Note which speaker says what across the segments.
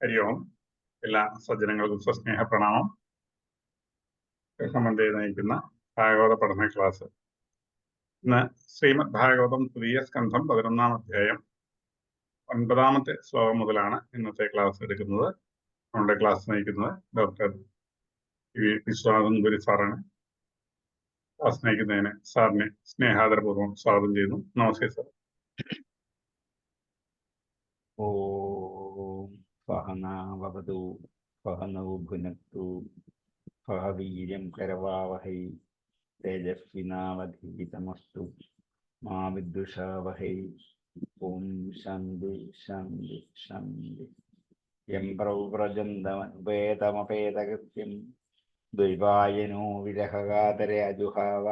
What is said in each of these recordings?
Speaker 1: ഹരി ഓം. എല്ലാ സജ്ജനങ്ങൾക്കും സ്വസ്നേഹ പ്രണാമം. കൃഷ്ണമന്ത്രി നയിക്കുന്ന ഭാഗവത പഠന ക്ലാസ്. ഇന്ന് ശ്രീമദ് ഭാഗവതം തൃതീയ സ്കന്ധം 11-ാം അധ്യായം 9-ാമത്തെ ശ്ലോകം മുതലാണ് ഇന്നത്തെ ക്ലാസ് എടുക്കുന്നത്. നമ്മുടെ ക്ലാസ് നയിക്കുന്നത് ഡോക്ടർ വിശ്വനാഥൻ പുരി സാറാണ്. ക്ലാസ് നയിക്കുന്നതിന് സാറിനെ സ്നേഹാദരപൂർവ്വം സ്വാഗതം ചെയ്യുന്നു. നമസ്തേ സാർ.
Speaker 2: ഓം സഹനാവവതു സഹനൗ ഭുനക്തു സഹ വീര്യം കരവാവഹൈ തേജസ്വിനാവധീതമസ്തു മാ വിദ്വിഷാവഹൈ. ഓം ശാന്തി ശാന്തി ശാന്തി. യം പ്രൗവ്രജന്തമപേതമപേതകൃത്യം ദ്വൈവായനോ വിരഹകാതരെ അജുഹാവ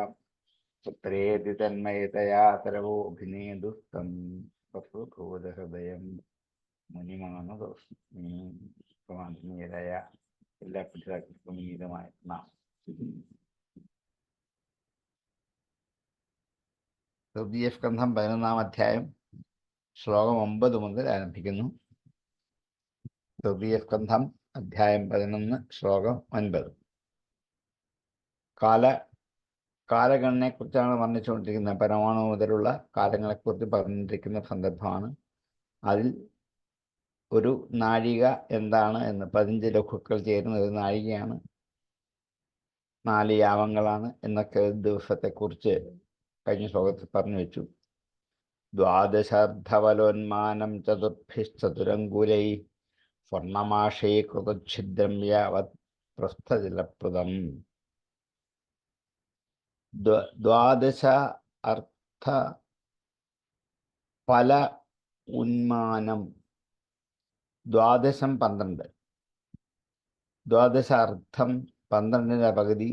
Speaker 2: പുത്രേതി തന്മയതയാ തരവോഭിനേദുസ്തം പ്രഭുബോധഹൃദയം മുനിമാനദോഷാത്മീയരായ എല്ലാ പിതാക്കൾക്കും ഗീതമായ നാം. തൃതീയ സ്കന്ധം 11-ാം അധ്യായം ശ്ലോകം 9 മുതൽ ആരംഭിക്കുന്നു. തൃതീയ സ്കന്ധം അധ്യായം 11 ശ്ലോകം 9. കാലഗണനയെക്കുറിച്ചാണ് വർണ്ണിച്ചുകൊണ്ടിരിക്കുന്നത്. പരമാണു മുതലുള്ള കാലങ്ങളെക്കുറിച്ച് പറഞ്ഞിരിക്കുന്ന സന്ദർഭമാണ്. അതിൽ ഒരു നാഴിക എന്താണ് എന്ന് 15 ലഘുക്കൾ ചേരുന്ന ഒരു നാഴികയാണ്, 4 യാമങ്ങളാണ് എന്നൊക്കെ ഒരു ദിവസത്തെക്കുറിച്ച് കഴിഞ്ഞ ശ്ലോകത്തിൽ പറഞ്ഞു വെച്ചു. ദ്വാദശാർദ്ധവലോന്മാനം ചതുർഭിശ്ചതുരങ്കുലൈ സ്വർണമാഷേ കൃതഛിദ്രം യാവത് പ്രസ്ഥജലപ്രദം. ദ്വാദശ അർത്ഥ ഫല ഉന്മാനം. ദ്വാദശം 12, ദ്വാദശ അർത്ഥം 12ന്റെ പകുതി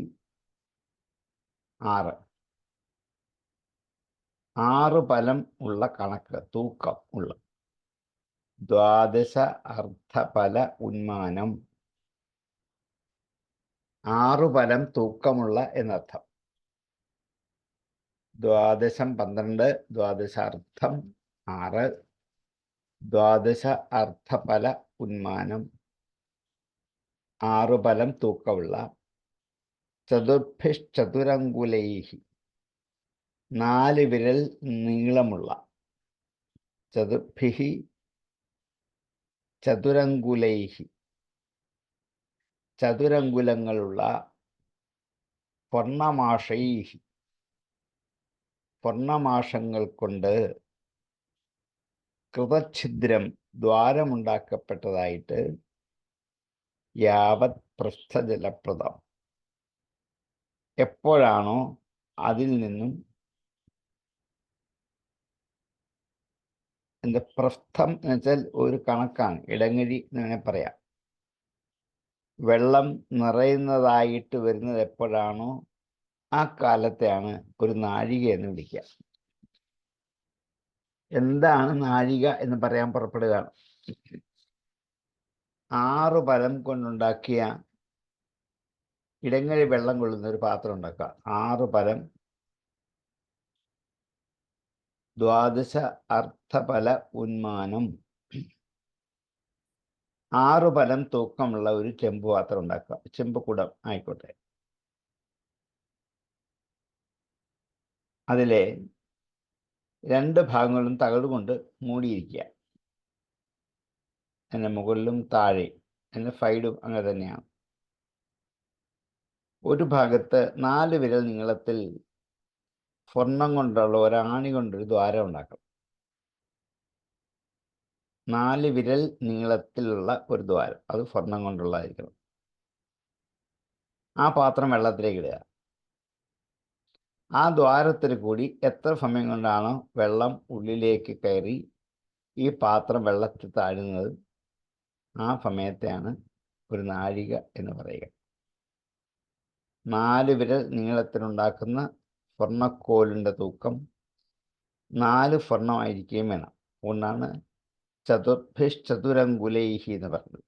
Speaker 2: 6. 6 ഫലം ഉള്ള കണക്ക്, തൂക്കം ഉള്ള. ദ്വാദശ അർത്ഥഫല ഉന്മാനം 6 ഫലം തൂക്കമുള്ള എന്നർത്ഥം. ദ്വാദശം 12, ദ്വാദശാർത്ഥം 6, ദ്വാദശ അർത്ഥഫല ഉന്മാനം 6 ഫലം തൂക്കമുള്ള. ചതുർഭിശ്ചതുരങ്കുലൈഹി 4 വിരൽ നീളമുള്ള. ചതുർഭിഹി ചതുരങ്കുലൈഹി ചതുരങ്കുലങ്ങളുള്ള. സ്വർണമാഷൈഹി സ്വർണമാഷങ്ങൾ കൊണ്ട്. കൃതഛിദ്രം ദ്വാരമുണ്ടാക്കപ്പെട്ടതായിട്ട്. യാവത് പൃഷ്ഠജലപ്രദം എപ്പോഴാണോ അതിൽ നിന്നും പ്രസ്ഥം എന്ന് വെച്ചാൽ ഒരു കണക്കാണ്, ഇടങ്ങഴി എന്ന് വേണേൽ പറയാം. വെള്ളം നിറയുന്നതായിട്ട് വരുന്നത് എപ്പോഴാണോ ആ കാലത്തെയാണ് ഒരു നാഴിക എന്ന് വിളിക്കുക. എന്താണ് നാഴിക എന്ന് പറയാൻ പുറപ്പെടുകയാണ്. 6 ഫലം കൊണ്ടുണ്ടാക്കിയ ഇടങ്ങഴി വെള്ളം കൊള്ളുന്ന ഒരു പാത്രം ഉണ്ടാക്കുക. 6 ഫലം ദ്വാദശ അർത്ഥഫല ഉന്മാനം. 6 ഫലം തൂക്കമുള്ള ഒരു ചെമ്പ് പാത്രം ഉണ്ടാക്കുക. ചെമ്പ് കുടം ആയിക്കോട്ടെ. അതിലെ 2 ഭാഗങ്ങളും തകടുകൊണ്ട് മൂടിയിരിക്കുക. അതിൻ്റെ മുകളിലും താഴെ, അതിൻ്റെ സൈഡും അങ്ങനെ തന്നെയാണ്. ഒരു ഭാഗത്ത് 4 വിരൽ നീളത്തിൽ സ്വർണം കൊണ്ടുള്ള ഒരാണി കൊണ്ടൊരു ദ്വാരം ഉണ്ടാക്കണം. 4 വിരൽ നീളത്തിലുള്ള ഒരു ദ്വാരം, അത് സ്വർണം കൊണ്ടുള്ളതായിരിക്കണം. ആ പാത്രം വെള്ളത്തിലേക്ക് ഇടുക. ആ ദ്വാരത്തിൽ കൂടി എത്ര സമയം കൊണ്ടാണോ വെള്ളം ഉള്ളിലേക്ക് കയറി ഈ പാത്രം വെള്ളത്തിൽ താഴുന്നത്, ആ സമയത്തെയാണ് ഒരു നാഴിക എന്ന് പറയുക. 4 വിരൽ നീളത്തിലുണ്ടാക്കുന്ന സ്വർണ്ണക്കോലിൻ്റെ തൂക്കം 4 സ്വർണ്ണമായിരിക്കുകയും വേണം. അതുകൊണ്ടാണ് ചതുർഭിശ്ചതുരങ്കുലൈഹി എന്ന് പറഞ്ഞത്.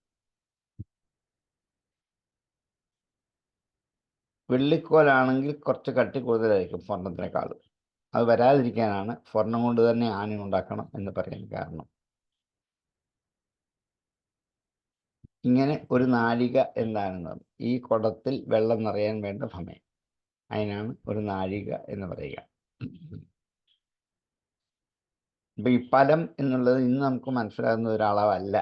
Speaker 2: വെള്ളിക്കോലാണെങ്കിൽ കുറച്ച് കട്ടി കൂടുതലായിരിക്കും സ്വർണത്തിനേക്കാളും. അത് വരാതിരിക്കാനാണ് സ്വർണം കൊണ്ട് തന്നെ ആണി ഉണ്ടാക്കണം എന്ന് പറയാൻ കാരണം. ഇങ്ങനെ ഒരു നാഴിക എന്താണെന്ന് ഈ കുടത്തിൽ വെള്ളം നിറയാൻ വേണ്ട സമയം, അതിനാണ് ഒരു നാഴിക എന്ന് പറയുക. ഇപ്പൊ ഈ പലം എന്നുള്ളത് ഇന്ന് നമുക്ക് മനസ്സിലാകുന്ന ഒരളവല്ല.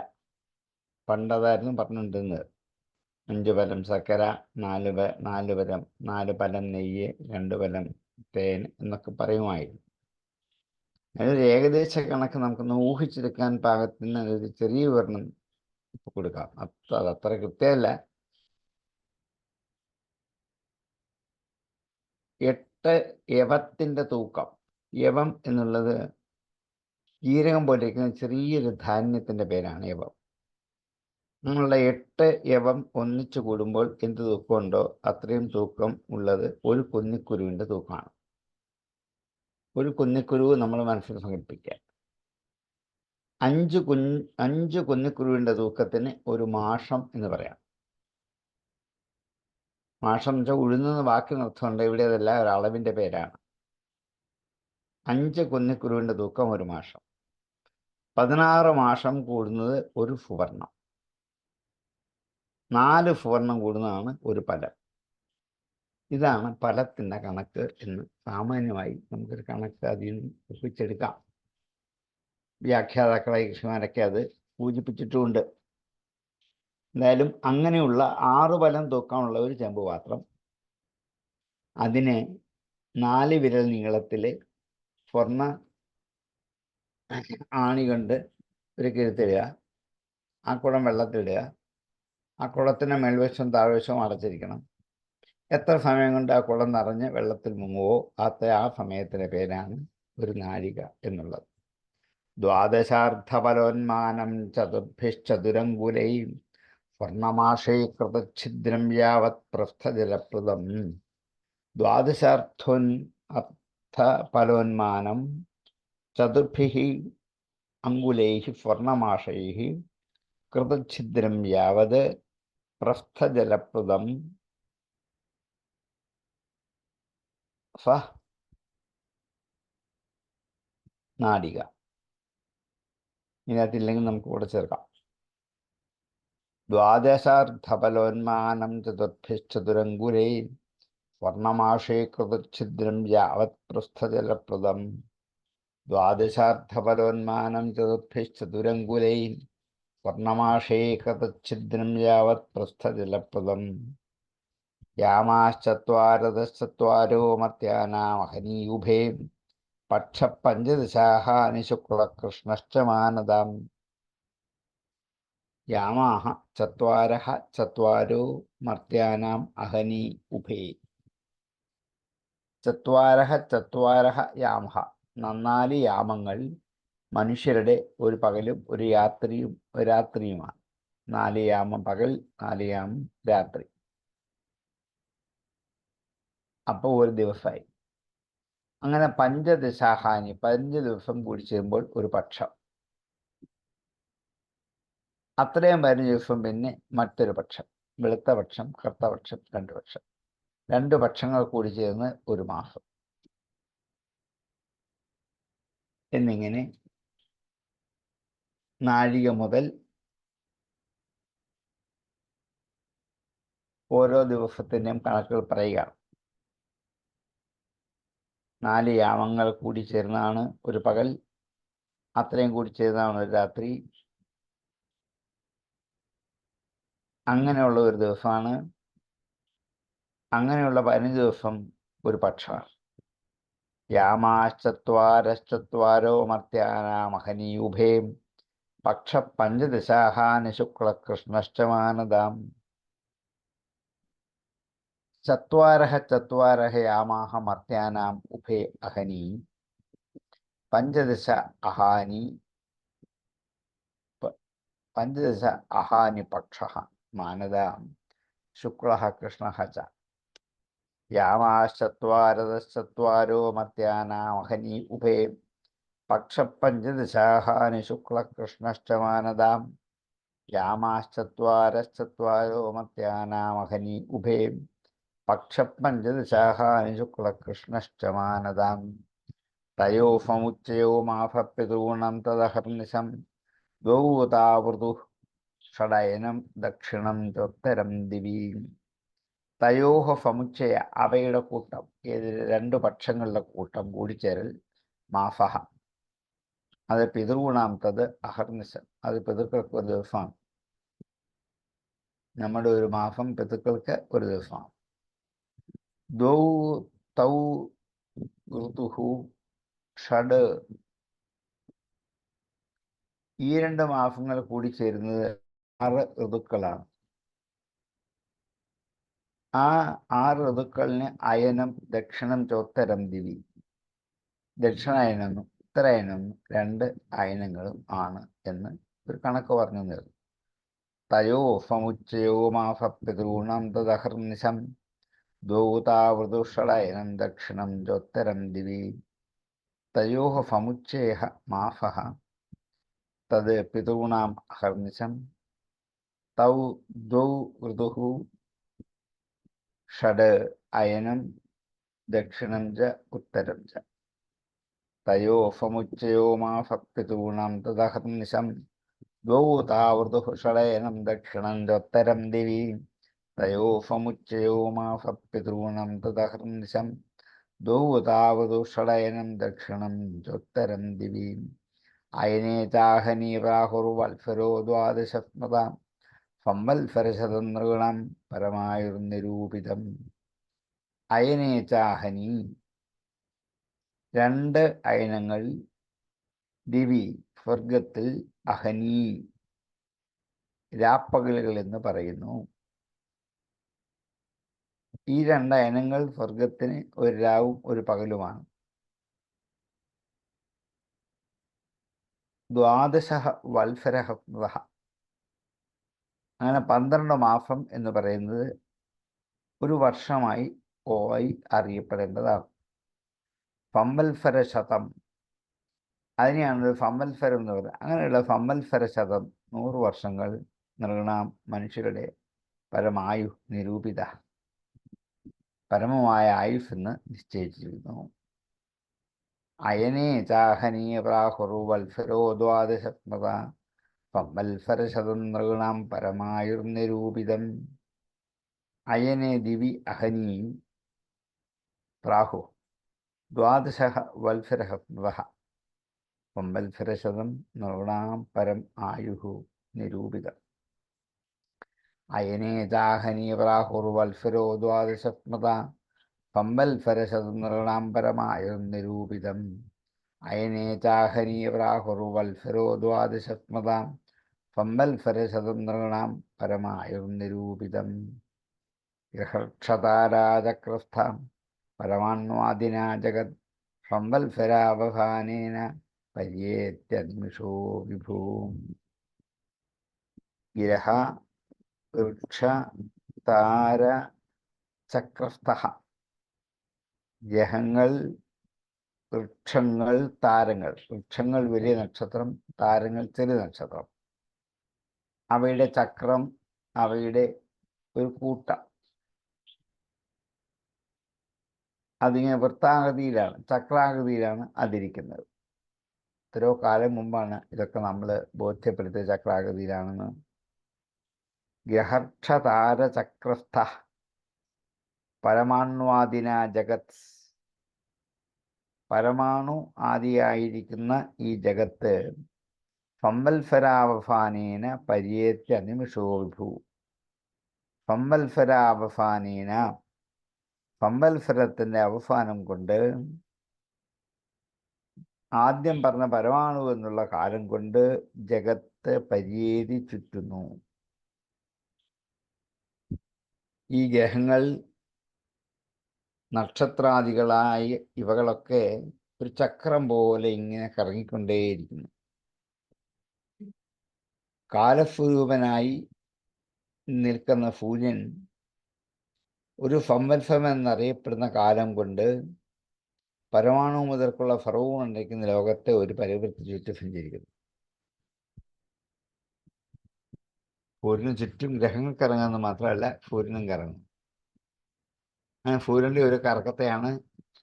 Speaker 2: പണ്ടതായിരുന്നു പറഞ്ഞുകൊണ്ടിരുന്നത്. 5 പലം ശർക്കര, 4 പലം 4 പലം നെയ്യ്, 2 പലം തേൻ എന്നൊക്കെ പറയുമായിരുന്നു. അതിനൊരു ഏകദേശ കണക്ക് നമുക്കൊന്ന് ഊഹിച്ചെടുക്കാൻ പാകത്തിന് ഒരു ചെറിയ വിവരണം ഇപ്പൊ കൊടുക്കാം. അതത്ര കൃത്യമല്ല. 8 യവത്തിന്റെ തൂക്കം. യവം എന്നുള്ളത് ജീരകം പോലെ ഇരിക്കുന്ന ചെറിയൊരു ധാന്യത്തിന്റെ പേരാണ് യവം. അങ്ങനെയുള്ള 8 യവം ഒന്നിച്ചു കൂടുമ്പോൾ എന്ത് തൂക്കമുണ്ടോ അത്രയും തൂക്കം ഉള്ളത് ഒരു കുന്നിക്കുരുവിന്റെ തൂക്കമാണ്. ഒരു കുന്നിക്കുരുവ് നമ്മൾ മനസ്സിൽ സങ്കല്പിക്കുക. 5 കുന്നിക്കുരുവിന്റെ തൂക്കത്തിന് ഒരു മാഷം എന്ന് പറയാം. മാഷം എന്ന് വെച്ചാൽ ഉഴുന്നെന്ന് വാക്കിന് അർത്ഥമുണ്ട്. ഇവിടെ അതല്ല, ഒരു അളവിന്റെ പേരാണ്. 5 കുന്നിക്കുരുവിന്റെ തൂക്കം ഒരു മാഷം. 16 മാഷം കൂടുന്നത് ഒരു സുവർണം. 4 സുവർണം കൂടുന്നതാണ് ഒരു പലം. ഇതാണ് പലത്തിൻ്റെ കണക്ക് എന്ന് സാമാന്യമായി നമുക്കൊരു കണക്ക് അതിൽ നിന്ന് ഒപ്പിച്ചെടുക്കാം. വ്യാഖ്യാതാക്കളായ കൃഷിമാരൊക്കെ അത് സൂചിപ്പിച്ചിട്ടുമുണ്ട്. എന്തായാലും അങ്ങനെയുള്ള 6 പലം തൂക്കമുള്ള ഒരു ചെമ്പ് പാത്രം, അതിനെ 4 വിരൽ നീളത്തിലെ സ്വർണ്ണ ആണി കൊണ്ട് ഒരു കിഴുത്തിടുക. ആ കുടം വെള്ളത്തിലിടുക. ആ കുടത്തിൻ്റെ മേൽവശവും താഴ്വശവും അടച്ചിരിക്കണം. എത്ര സമയം കൊണ്ട് ആ കുടം നിറഞ്ഞ് വെള്ളത്തിൽ മുങ്ങുവോ ആ സമയത്തിൻ്റെ പേരാണ് ഒരു നാഴിക എന്നുള്ളത്. ദ്വാദശാർദ്ധഫലോന്മാനം ചതുർഭിശ്ചതുരങ്കുലൈം സ്വർണമാശീകൃതഛിദ്രം യാവത് പ്രസ്ഥജലപ്രദം. ദ്വാദശാർത്ഥഫലോന്മാനം ചതുർഭിഃ അങ്കുലൈഃ സ്വർണമാശൈഃ കൃതഛിദ്രം യാവത് പ്രസ്ഥജലപ്രദം സ നാഴിക. ഇതിനകത്തില്ലെങ്കിൽ നമുക്ക് കൂടെ ചേർക്കാം. ദ്വാദശാർദ്ധഫലോന്മാനം ചതുർഭിശ്ചതുരങ്കുലൈഃ സ്വർണമാശീകൃതഛിദ്രം യാവത് പ്രസ്ഥജലപ്രദം. ദ്വാദശാർദ്ധഫലോന്മാനം ചതുർഭിശ്ചതുരങ്കുലൈഃ സ്വർണമാശീകൃതഛിദ്രം യാവത് പ്രസ്ഥജലപ്രദം. യാമാശ്ചത്വാരതശ്ചത്വാരോ മർത്യാനാമഹനീയുഭേ പക്ഷപഞ്ചദശാഹാനി ശുക്ലകൃഷ്ണശ്ച മാനദാം. യാമാഹ ചത്വാരഃ ചത്വാരോ മർത്യാനാം അഹനീ ഉഭേ. ചത്വാരഃ ചത്വാരഃ യാമഃ, 4 യാമങ്ങൾ മനുഷ്യരുടെ ഒരു പകലും ഒരു രാത്രിയുമാണ്. 4 യാമം പകൽ, 4 യാമം രാത്രി. അപ്പോൾ ഒരു ദിവസമായി. അങ്ങനെ പഞ്ചദശാഹാനി, 15 ദിവസം കൂടി ചെയ്യുമ്പോൾ ഒരു പക്ഷം. അത്രയും 15 ദിവസം പിന്നെ മറ്റൊരു പക്ഷം. വെളുത്ത പക്ഷം, കറുത്ത പക്ഷം, 2 പക്ഷം. 2 പക്ഷങ്ങൾ കൂടി ചേർന്ന് ഒരു മാസം. എന്നിങ്ങനെ നാഴിക മുതൽ ഓരോ ദിവസത്തിൻ്റെയും കണക്കുകൾ പറയുകയാണ്. 4 യാമങ്ങൾ കൂടി ചേർന്നാണ് ഒരു പകൽ, അത്രയും കൂടി ചേർന്നാണ് ഒരു രാത്രി. അങ്ങനെയുള്ള ഒരു ദിവസമാണ്. അങ്ങനെയുള്ള 15 ദിവസം ഒരു പക്ഷമാണ്. യാമാശ്ചത്വാരശ്ചത്വാരോ മർത്യാനാമഹനീയുഭേ പക്ഷപഞ്ചദശാഹാനി ശുക്ലകൃഷ്ണശ്ച മാനദാം. ചത്വാരഃ ചത്വാരഃ യാമാഹ മർത്യാനാം ഉഭേ അഹനീ പഞ്ചദശ അഹാനി പക്ഷഃ മാനദാം ശുക്ലഃ കൃഷ്ണഃ ച. യാമാശ്ചത്വാരതശ്ചത്വാരോ മർത്യാനാമഹനീ ഉഭേ പക്ഷപഞ്ചദശാഹാനി ശുക്ലകൃഷ്ണശ്ച മാനദാം. യാമാശ്ചത്വാരശ്ചത്വാരോ മർത്യാനാമഹനീ ഉഭേ പക്ഷപഞ്ചദശാഹാനി ശുക്ലകൃഷ്ണശ്ച മാനദാം. തയോഫമുച്ചയോ മാഭപിതॄണം തദഹർനിശം ദ്വൗ താവൃതുഃ ഷഡയനം ദക്ഷിണം ചോത്തരം ദിവി. തയോഹ സമുച്ചയ അവയുടെ കൂട്ടം, ഏത് രണ്ടു പക്ഷങ്ങളുടെ കൂട്ടം കൂടിച്ചേരൽ, മാഫഹ അത് പിതൃഗുണാം തത് അഹർനിശം അത് പിതൃക്കൾക്ക് ഒരു ദിവസമാണ്. നമ്മുടെ ഒരു മാസം പിതൃക്കൾക്ക് ഒരു ദിവസമാണ്. ദ്വൗ തൗ ഋതുഹു ഷഡ് ഈ രണ്ട് മാസങ്ങൾ കൂടിച്ചേരുന്നത് 6 ഋതുക്കളാണ്. ആ 6 ഋതുക്കളിന് അയനം ദക്ഷിണം ചോത്തരം ദിവി, ദക്ഷിണായനെന്നും ഉത്തരായനെന്നും 2 അയനങ്ങളും ആണ് എന്ന് ഒരു കണക്ക് പറഞ്ഞു തരുന്നു. തയോ സമുച്ചയോ മാസപിതॄണാം തദഹർനിശം ദ്വൗതാവൃതുഷടയനം ദക്ഷിണം ചോത്തരം ദിവി. തയോ സമുച്ചയ മാസഃ തത് പിതॄണാം അഹർനിശം തൗ ദ്വൗ ഋതുഃ ഷഡ് അയനം ദക്ഷിണം ച ഉത്തരം ച. തയോ സമുച്ചയോ മാസപിതॄണാം തദഹർനിശം ദ്വൗ താവൃതുഃ ഷഡയനം ദക്ഷിണം ചോത്തരം ദിവി. തയോ സമുച്ചയോ മാസപിതॄണാം തദഹർനിശം ദ്വൗ താവൃതുഃ ഷഡയനം ദക്ഷിണം ചോത്തരം ദിവി. അയനേ ചാഹനീ പ്രാഹുർവത്സരോ ദ്വാദശസ്മൃതാം സംവത്സരശതം നൃഗണം പരമായുർനിരൂപിതം. അയനേ ചാഹനി 2 അയനങ്ങൾ, ദിവി സ്വർഗത്തിൽ, അഹനി രാപ്പകലുകൾ എന്ന് പറയുന്നു. ഈ 2 അയനങ്ങൾ സ്വർഗത്തിന് ഒരു രാവും ഒരു പകലുമാണ്. ദ്വാദശ വത്സരഃ സ്മൃതഃ അങ്ങനെ 12 മാസം എന്ന് പറയുന്നത് ഒരു വർഷമായി അറിയപ്പെടേണ്ടതാണ്. സംവത്സരശതം അതിനെയാണ് സംവത്സരം എന്ന് പറയുന്നത്. അങ്ങനെയുള്ള സംവത്സരശതം 100 വർഷങ്ങൾ നൃഗണാം മനുഷ്യരുടെ പരമായു നിരൂപിത പരമമായ ആയുസ് എന്ന് നിശ്ചയിച്ചിരിക്കുന്നു. അയനേ ചാഹനീയ പ്രാഹുർവത്സരോ ദ്വാദശസ്മൃത സംവത്സരശതം നൃഗണാം പരമായുർനിരൂപിതം. അയനേ ദിവി അഹനീ പ്രാഹു ദ്വാദശ വത്സരഃ സ്മൃതഃ സംവത്സരശതം നൃഗണാം പരം ആയുഃ നിരൂപിതം. അയനേ ചാഹനീയ പ്രാഹുർവത്സരോ ദ്വാദശസ്മൃത സംവത്സരശതം നൃഗണാം പരമായുർനിരൂപിതം. അയനേ ചാഹനീയ പ്രാഹുർവത്സരോ ദ്വാദശസ്മൃത സംവത്സരശതം നൃഗണാം പരമായുർനിരൂപിതം. ഗ്രഹക്ഷതാരാചക്രസ്ഥ പരമാണ്വാദിനാ ജഗത് സംവത്സരാവസാനേന പര്യേത്യനിമിഷോ വിഭൂ. ഗ്രഹ വൃക്ഷ താര ചക്രസ്ഥഃ ഗ്രഹങ്ങൾ, വൃക്ഷങ്ങൾ, താരങ്ങൾ. വൃക്ഷങ്ങൾ വലിയ നക്ഷത്രം, താരങ്ങൾ ചെറിയ നക്ഷത്രം. അവയുടെ ചക്രം, അവയുടെ ഒരു കൂട്ടം അതിങ്ങനെ വൃത്താകൃതിയിലാണ്, ചക്രാകൃതിയിലാണ് അതിരിക്കുന്നത്. എത്രയോ കാലം മുമ്പാണ് ഇതൊക്കെ നമ്മൾ ബോധ്യപ്പെടുത്തിയ ചക്രാകൃതിയിലാണെന്ന്. ഗ്രഹക്ഷതാരചക്രസ്ഥ പരമാണ്വാദിന ജഗത് പരമാണു ആദിയായിരിക്കുന്ന ഈ ജഗത്ത് സംവത്സരാവസാനേന പര്യേത്യ നിമിഷോ വിഭൂ. സംവത്സരാവസാനേന സംവത്സരത്തിൻ്റെ അവസാനം കൊണ്ട്, ആദ്യം പറഞ്ഞ പരമാണു എന്നുള്ള കാലം കൊണ്ട് ജഗത്ത് പര്യേതി ചുറ്റുന്നു. ഈ ഗ്രഹങ്ങൾ, നക്ഷത്രാദികളായ ഇവകളൊക്കെ ഒരു ചക്രം പോലെ ഇങ്ങനെ കറങ്ങിക്കൊണ്ടേയിരിക്കുന്നു. കാലസ്വരൂപനായി നിൽക്കുന്ന സൂര്യൻ ഒരു സംവത്സരം എന്നറിയപ്പെടുന്ന കാലം കൊണ്ട് പരമാണു മുതൽക്കുള്ള സർവവും ഉണ്ടായിരിക്കുന്ന ലോകത്തെ ഒരു പരിവൃത്തി ചുറ്റി സഞ്ചരിക്കുന്നു. സൂര്യന് ചുറ്റും ഗ്രഹങ്ങൾ കറങ്ങുന്നത് മാത്രമല്ല, സൂര്യനും കറങ്ങും. അങ്ങനെ സൂര്യൻ്റെ ഒരു കറക്കത്തെയാണ്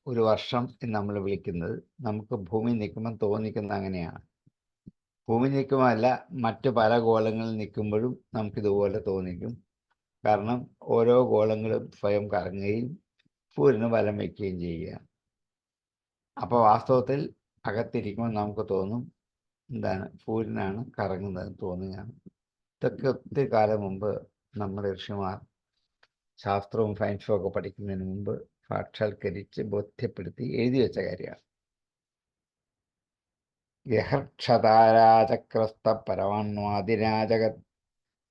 Speaker 2: ഒരു വർഷം എന്ന് നമ്മൾ വിളിക്കുന്നത്. നമുക്ക് ഭൂമി നിൽക്കുമ്പോൾ തോന്നിക്കുന്നത് അങ്ങനെയാണ്. ഭൂമി നിൽക്കുമല്ല, മറ്റു പല ഗോളങ്ങളിൽ നിൽക്കുമ്പോഴും നമുക്കിതുപോലെ തോന്നിക്കും. കാരണം ഓരോ ഗോളങ്ങളും സ്വയം കറങ്ങുകയും സൂര്യന് വലം വയ്ക്കുകയും ചെയ്യുക. അപ്പോൾ വാസ്തവത്തിൽ അകത്തിരിക്കുമ്പോൾ നമുക്ക് തോന്നും എന്താണ് സൂര്യനാണ് കറങ്ങുന്നതെന്ന് തോന്നുകയാണ്. ഇതൊക്കെ ഒത്തിരി കാലം മുമ്പ് നമ്മുടെ ഋഷിമാർ ശാസ്ത്രവും സയൻസും ഒക്കെ പഠിക്കുന്നതിന് മുമ്പ് സാക്ഷാത്കരിച്ച് ബോധ്യപ്പെടുത്തി എഴുതി വെച്ച കാര്യമാണ്. യഹർക്ഷതാരാചക്രസ്ഥ പരമാണ്വാദിരാജഗത്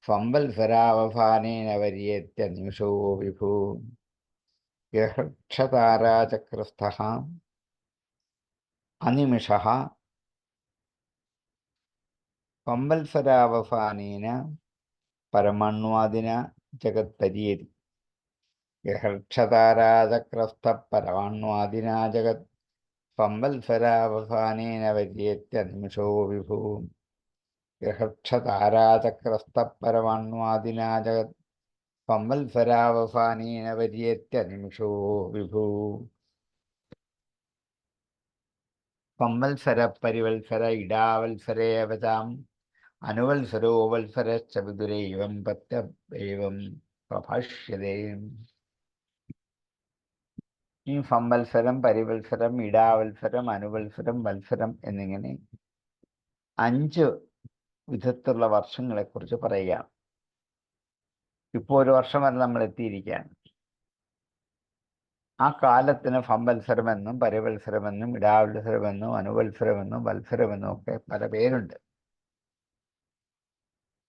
Speaker 2: സംവത്സരാവസാനേന വര്യേത്യ നിമിഷോ വിഭൂ. യഹർക്ഷതാരാചക്രസ്ഥ അനിമിഷഃ സംവത്സരാവസാനേന പരമാണ്വാദിന ജഗത് പര്യേതി. യഹർക്ഷതാരാചക്രസ്ഥ പരമാണ്വാദിനാ ജഗത് സംവത്സരാവസാനേന വര്യേത്യ നിമിഷോ വിഭൂ. യഹർക്ഷതാരാചക്രസ്ഥ പരമാണ്വാദിനാ ജഗത് സംവത്സരാവസാനേന വര്യേത്യ നിമിഷോ വിഭൂ. സംവത്സര പരിവത്സര ഇടാവത്സരേവചാം അനുവത്സരോ വത്സരശ്ച വിദുരൈവം പ്രത്യവം പ്രഭാഷ്യതേ. ഈ സംവത്സരം, പരിവത്സരം, ഇടാവത്സരം, അനുവത്സരം, വത്സരം എന്നിങ്ങനെ 5 വിധത്തിലുള്ള വർഷങ്ങളെക്കുറിച്ച് പറയുകയാണ്. ഇപ്പോൾ ഒരു വർഷം വരെ നമ്മൾ എത്തിയിരിക്കുകയാണ്. ആ കാലത്തിന് സംവത്സരമെന്നും പരിവത്സരമെന്നും ഇടാവത്സരമെന്നും അനുവത്സരമെന്നും വത്സരമെന്നും ഒക്കെ പല പേരുണ്ട്.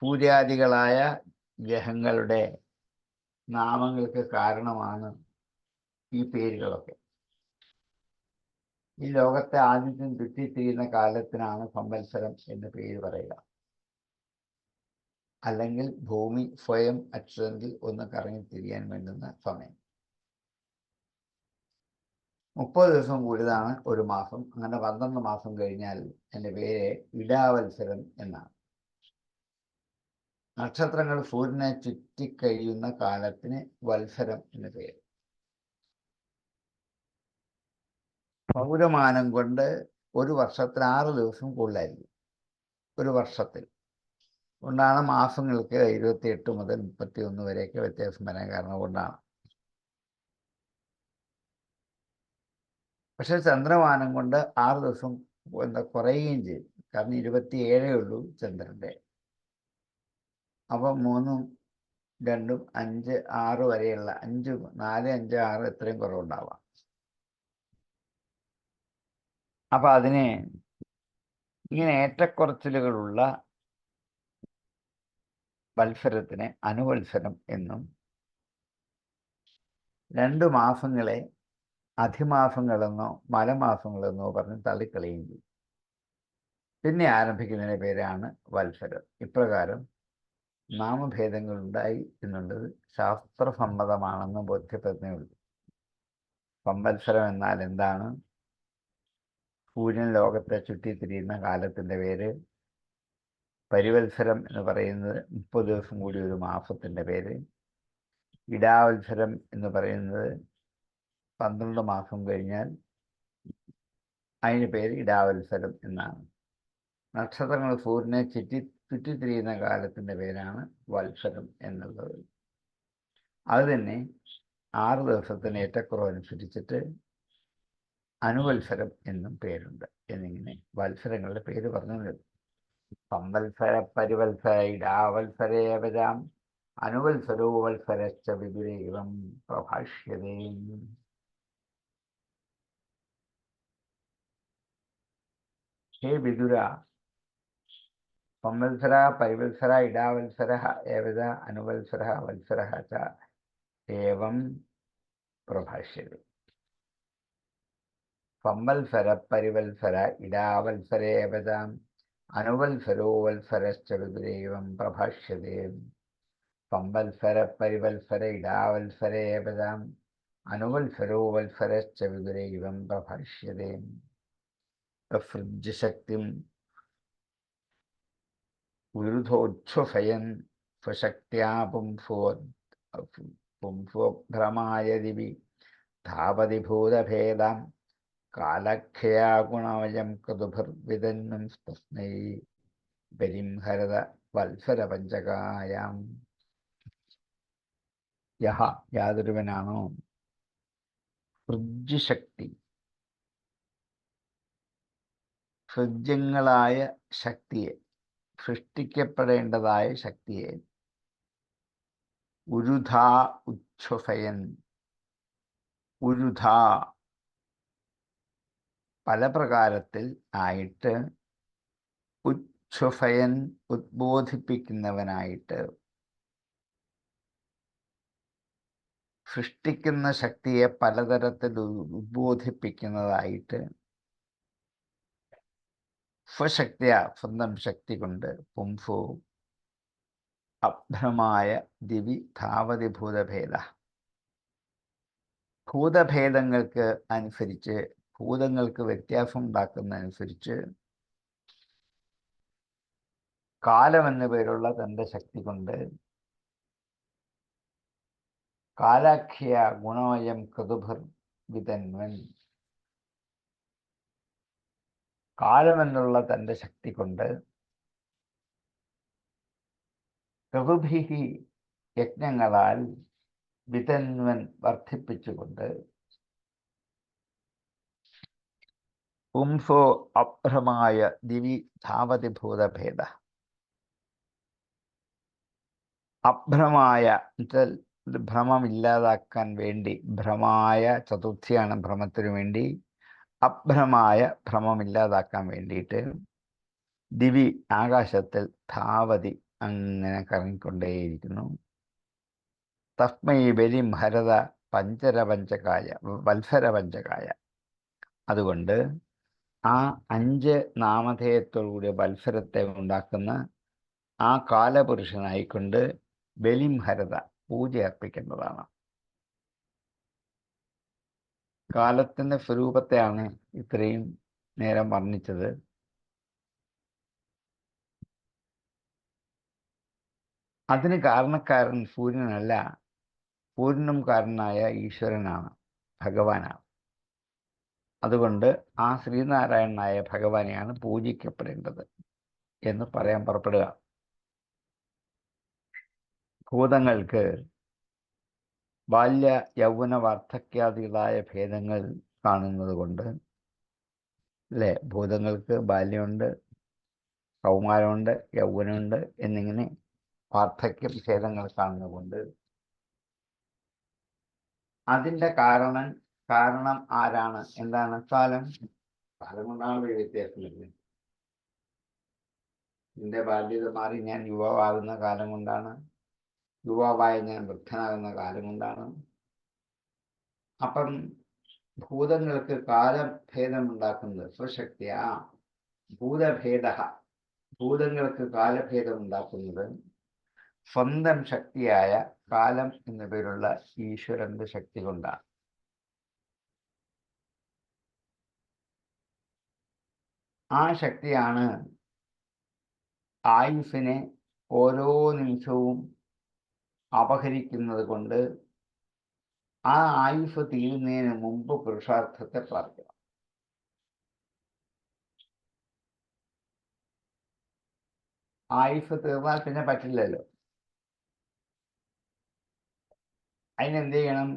Speaker 2: സൂര്യാദികളായ ഗ്രഹങ്ങളുടെ നാമങ്ങൾക്ക് കാരണമാണ് ഈ പേരുകളൊക്കെ. ഈ ലോകത്തെ ആദ്യം ചുറ്റിത്തിരിയുന്ന കാലത്തിനാണ് സംവത്സരം എന്ന് പേര് പറയുക. അല്ലെങ്കിൽ ഭൂമി സ്വയം അക്ഷരത്തിൽ ഒന്ന് കറങ്ങിത്തിരിയാൻ വേണ്ടുന്ന സമയം. 30 ദിവസം കൂടിയതാണ് ഒരു മാസം. അങ്ങനെ 12 മാസം കഴിഞ്ഞാൽ എൻ്റെ പേര് ഇടാവത്സരം എന്നാണ്. നക്ഷത്രങ്ങൾ സൂര്യനെ ചുറ്റിക്കഴിയുന്ന കാലത്തിന് വത്സരം എന്ന് പേര്. പൗരമാനം കൊണ്ട് ഒരു വർഷത്തിൽ 6 ദിവസം കൂടുതലായിരിക്കും. ഒരു വർഷത്തിൽ കൊണ്ടാണ് മാസങ്ങൾക്ക് 28 മുതൽ 31 വരെയൊക്കെ വ്യത്യാസം വരാൻ കാരണം കൊണ്ടാണ്. പക്ഷെ ചന്ദ്രമാനം കൊണ്ട് 6 ദിവസം കുറയുകയും ചെയ്യും. കാരണം 27 ഉള്ളൂ ചന്ദ്രൻ്റെ. അപ്പം 3, 2, 5, 6 വരെയുള്ള 5, 4, 5, 6 എത്രയും കുറവുണ്ടാവാം. അപ്പം അതിനെ ഇങ്ങനെ ഏറ്റക്കുറച്ചിലുകളുള്ള വത്സരത്തിനെ അനുവത്സരം എന്നും 2 മാസങ്ങളെ അധിമാസങ്ങളെന്നോ മലമാസങ്ങളെന്നോ പറഞ്ഞ് തള്ളിക്കളയുകയും ചെയ്യും. പിന്നെ ആരംഭിക്കുന്നതിൻ്റെ പേരാണ് വത്സരം. ഇപ്രകാരം നാമഭേദങ്ങളുണ്ടായി എന്നുള്ളത് ശാസ്ത്രസമ്മതമാണെന്ന് ബോധ്യപ്പെടുന്നേ ഉള്ളൂ. സംവത്സരം എന്നാൽ എന്താണ്? സൂര്യൻ ലോകത്തെ ചുറ്റിത്തിരിയുന്ന കാലത്തിൻ്റെ പേര്. പരിവത്സരം എന്ന് പറയുന്നത് 30 ദിവസം കൂടി ഒരു മാസത്തിൻ്റെ പേര്. ഇടാവത്സരം എന്ന് പറയുന്നത് 12 മാസം കഴിഞ്ഞാൽ അതിന് പേര് ഇടാവത്സരം എന്നാണ്. നക്ഷത്രങ്ങൾ സൂര്യനെ ചുറ്റിത്തിരിയുന്ന കാലത്തിൻ്റെ പേരാണ് വത്സരം എന്നുള്ളത്. അത് തന്നെ 6 ദിവസത്തിന് ഏറ്റക്കുറവനുസരിച്ചിട്ട് അനുവത്സരം എന്നും പേരുണ്ട്. എന്നിങ്ങനെ വത്സരങ്ങളുടെ പേര് പറഞ്ഞു. സംവത്സര പരിവത്സര ഇടാവത്സരേവചാം അനുവത്സരോ വത്സരശ്ച വിദുരൈവം പ്രഭാഷ്യതേ. ഹേ വിദുര, സംവത്സര പരിവത്സര ഇടാവത്സര ഏവച അനുവത്സര വത്സര ച ഏവം പ്രഭാഷ്യതേ. സംവത്സര പരിവത്സര ഇടാവത്സരേവചാം അനുവത്സരോ വത്സരശ്ച വിദുരൈവം പ്രഭാഷ്യതേ. സംവത്സര പരിവത്സര ഇടാവത്സരേവചാം അനുവത്സരോ വത്സരശ്ച വിദുരൈവം പ്രഭാഷ്യതേ. പ്രസൃജ്യശക്തിം വിരുദ്ധോച്ഛ്വസയൻ സ്വശക്ത്യാ പുംസോഭ്രമായ ദിവി ധാപതി ഭൂതഭേദാം കാലക്ഷയാ ഗുണമയം ക്രതുഭിർവിതന്നും തസ്മൈ ബലിം ഹരത വത്സര പഞ്ചകായാം. യഹ യാതൊരുവനാണോ സൃജ്യശക്തി സൃജ്യങ്ങളായ ശക്തിയെ, സൃഷ്ടിക്കപ്പെടേണ്ടതായ ശക്തിയെ ഉരുധാ ഉച്ഛുഫയൻ, ഉരുധാ പല പ്രകാരത്തിൽ ആയിട്ട്, ഉച്ഛുഫയൻ ഉദ്ബോധിപ്പിക്കുന്നവനായിട്ട്, സൃഷ്ടിക്കുന്ന ശക്തിയെ പലതരത്തിൽ ഉദ്ബോധിപ്പിക്കുന്നതായിട്ട്, സ്വശക്തിയ സ്വന്തം ശക്തി കൊണ്ട്, പുംസോ അഭ്രമായ ദിവി ധാവതി ഭൂതഭേദ, ഭൂതഭേദങ്ങൾക്ക് അനുസരിച്ച്, ഭൂതങ്ങൾക്ക് വ്യത്യാസം ഉണ്ടാക്കുന്നതനുസരിച്ച് കാലമെന്ന പേരുള്ള തൻ്റെ ശക്തി കൊണ്ട് കാലാഖ്യ ഗുണമയം കൃതുഭർ വിതന്വൻ, കാലമെന്നുള്ള തൻ്റെ ശക്തി കൊണ്ട് ഋതുഭിഹി യജ്ഞങ്ങളാൽ വിതന്വൻ വർദ്ധിപ്പിച്ചുകൊണ്ട്, പുംസോ അഭ്രമായ ദിവി ധാവതി ഭൂതഭേദ, അഭ്രമായ ഭ്രമമില്ലാതാക്കാൻ വേണ്ടി, ഭ്രമായ ചതുർത്ഥിയാണ് ഭ്രമത്തിനു വേണ്ടി, അഭ്രമായ ഭ്രമമില്ലാതാക്കാൻ വേണ്ടിയിട്ട് ദിവി ആകാശത്തിൽ ധാവതി അങ്ങനെ കറങ്ങിക്കൊണ്ടേയിരിക്കുന്നു. തസ്മൈ ബലിം ഹരത പഞ്ചരപഞ്ചകായ വത്സരപഞ്ചകായ, അതുകൊണ്ട് ആ 5 നാമധേയത്തോടുകൂടിയ വത്സരത്തെ ഉണ്ടാക്കുന്ന ആ കാലപുരുഷനായിക്കൊണ്ട് ബലിം ഹരത പൂജ അർപ്പിക്കേണ്ടതാണ്. കാലത്തിൻ്റെ സ്വരൂപത്തെയാണ് ഇത്രയും നേരം വർണ്ണിച്ചത്. അതിന് കാരണക്കാരൻ സൂര്യനല്ല, പൂർണ്ണം കാരനായ ഈശ്വരനാണ്, ഭഗവാനാണ്. അതുകൊണ്ട് ആ ശ്രീനാരായണനായ ഭഗവാനെയാണ് പൂജിക്കപ്പെടേണ്ടത് എന്ന് പറയാൻ പുറപ്പെടുക. ഭൂതങ്ങൾക്ക് ബാല്യ യൗവന വാർദ്ധക്യാദികളായ ഭേദങ്ങൾ കാണുന്നത് കൊണ്ട്, അല്ലേ, ഭൂതങ്ങൾക്ക് ബാല്യമുണ്ട്, കൗമാരമുണ്ട്, യൗവനമുണ്ട് എന്നിങ്ങനെ വാർദ്ധക്യ ഭേദങ്ങൾ കാണുന്നതുകൊണ്ട് അതിൻ്റെ കാരണം ആരാണ്? എന്താണ്? കാലം കൊണ്ടാണ് വ്യത്യാസം വരുന്നത്. എൻ്റെ ബാല്യത മാറി ഞാൻ യുവാവാകുന്ന കാലം കൊണ്ടാണ്, യുവാവായ ഞാൻ വൃദ്ധനാകുന്ന കാലം കൊണ്ടാണ്. അപ്പം ഭൂതങ്ങൾക്ക് കാലഭേദമുണ്ടാക്കുന്നത് സ്വശക്തിയാ. ഭൂതഭേദ, ഭൂതങ്ങൾക്ക് കാലഭേദമുണ്ടാക്കുന്നത് സ്വന്തം ശക്തിയായ കാലം എന്ന പേരുള്ള ഈശ്വരന്റെ ശക്തി കൊണ്ടാണ്. ആ ശക്തിയാണ് ആയുസ്സിനെ ഓരോ നിമിഷവും അപഹരിക്കുന്നത് കൊണ്ട് ആ ആയുസ് തീരുന്നതിന് മുമ്പ് പുരുഷാർത്ഥത്തെ പ്രാപിക്കണം. ആയുസ് തീർന്നാൽ പിന്നെ പറ്റില്ലല്ലോ. അതിനെന്ത് ചെയ്യണം?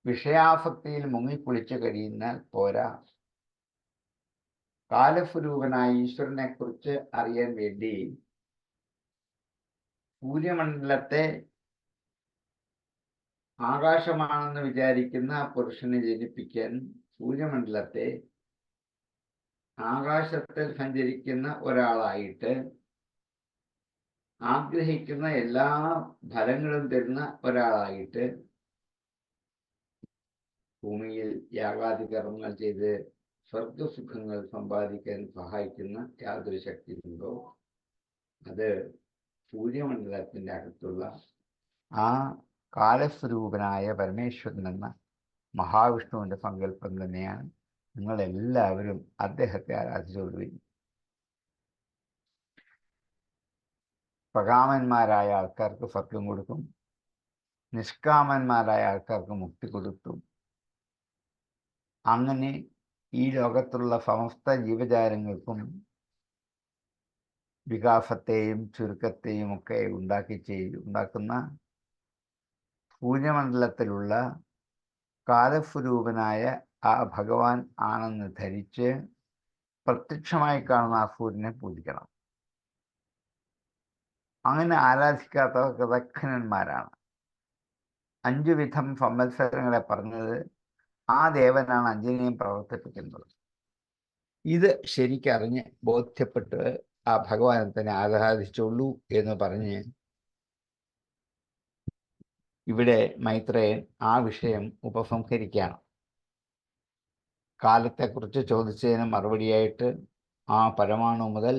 Speaker 2: വിഷയാസക്തിയിൽ മുങ്ങിക്കുളിച്ച് കഴിയുന്നാൽ പോരാ. കാലസ്വരൂപനായ ഈശ്വരനെ കുറിച്ച് അറിയാൻ വേണ്ടി സൂര്യമണ്ഡലത്തെ ആകാശമാണെന്ന് വിചാരിക്കുന്ന പുരുഷനെ ജനിപ്പിക്കാൻ സൂര്യമണ്ഡലത്തെ ആകാശത്തിൽ സഞ്ചരിക്കുന്ന ഒരാളായിട്ട് ആഗ്രഹിക്കുന്ന എല്ലാ ഫലങ്ങളും തരുന്ന ഒരാളായിട്ട് ഭൂമിയിൽ യാഗാദി കർമ്മങ്ങൾ ചെയ്ത് സ്വർഗസുഖങ്ങൾ സമ്പാദിക്കാൻ സഹായിക്കുന്ന യാതൊരു ശക്തിയുണ്ടോ അത് സൂര്യമണ്ഡലത്തിൻ്റെ അകത്തുള്ള ആ കാലസ്വരൂപനായ പരമേശ്വരൻ എന്ന മഹാവിഷ്ണുവിൻ്റെ സങ്കല്പം തന്നെയാണ്. നിങ്ങളെല്ലാവരും അദ്ദേഹത്തെ ആരാധിച്ചുകൊള്ളുകയും പ്രകാമന്മാരായ ആൾക്കാർക്ക് സ്വർഗം കൊടുക്കും, നിഷ്കാമന്മാരായ ആൾക്കാർക്ക് മുക്തി കൊടുക്കും. അങ്ങനെ ഈ ലോകത്തുള്ള സമസ്ത ജീവജാലങ്ങൾക്കും വികാസത്തെയും ചുരുക്കത്തെയും ഒക്കെ ഉണ്ടാക്കുന്ന ശൂന്യമണ്ഡലത്തിലുള്ള കാലസ്വരൂപനായ ആ ഭഗവാൻ ആണെന്ന് ധരിച്ച് പ്രത്യക്ഷമായി കാണുന്ന ആ സൂര്യനെ പൂജിക്കണം. അങ്ങനെ ആരാധിക്കാത്തവർ കൃതഘ്നന്മാരാണ്. 5 വിധം സംവത്സരങ്ങളെ പറഞ്ഞത് ആ ദേവനാണ് 5നെയും പ്രവർത്തിപ്പിക്കുന്നത്. ഇത് ശരിക്കറിഞ്ഞ് ബോധ്യപ്പെട്ട് ആ ഭഗവാനെ തന്നെ ആരാധിച്ചുള്ളൂ എന്ന് പറഞ്ഞ് ഇവിടെ മൈത്രേയൻ ആ വിഷയം ഉപസംഹരിക്കുകയാണ്. കാലത്തെക്കുറിച്ച് ചോദിച്ചതിന് മറുപടിയായിട്ട് ആ പരമാണു മുതൽ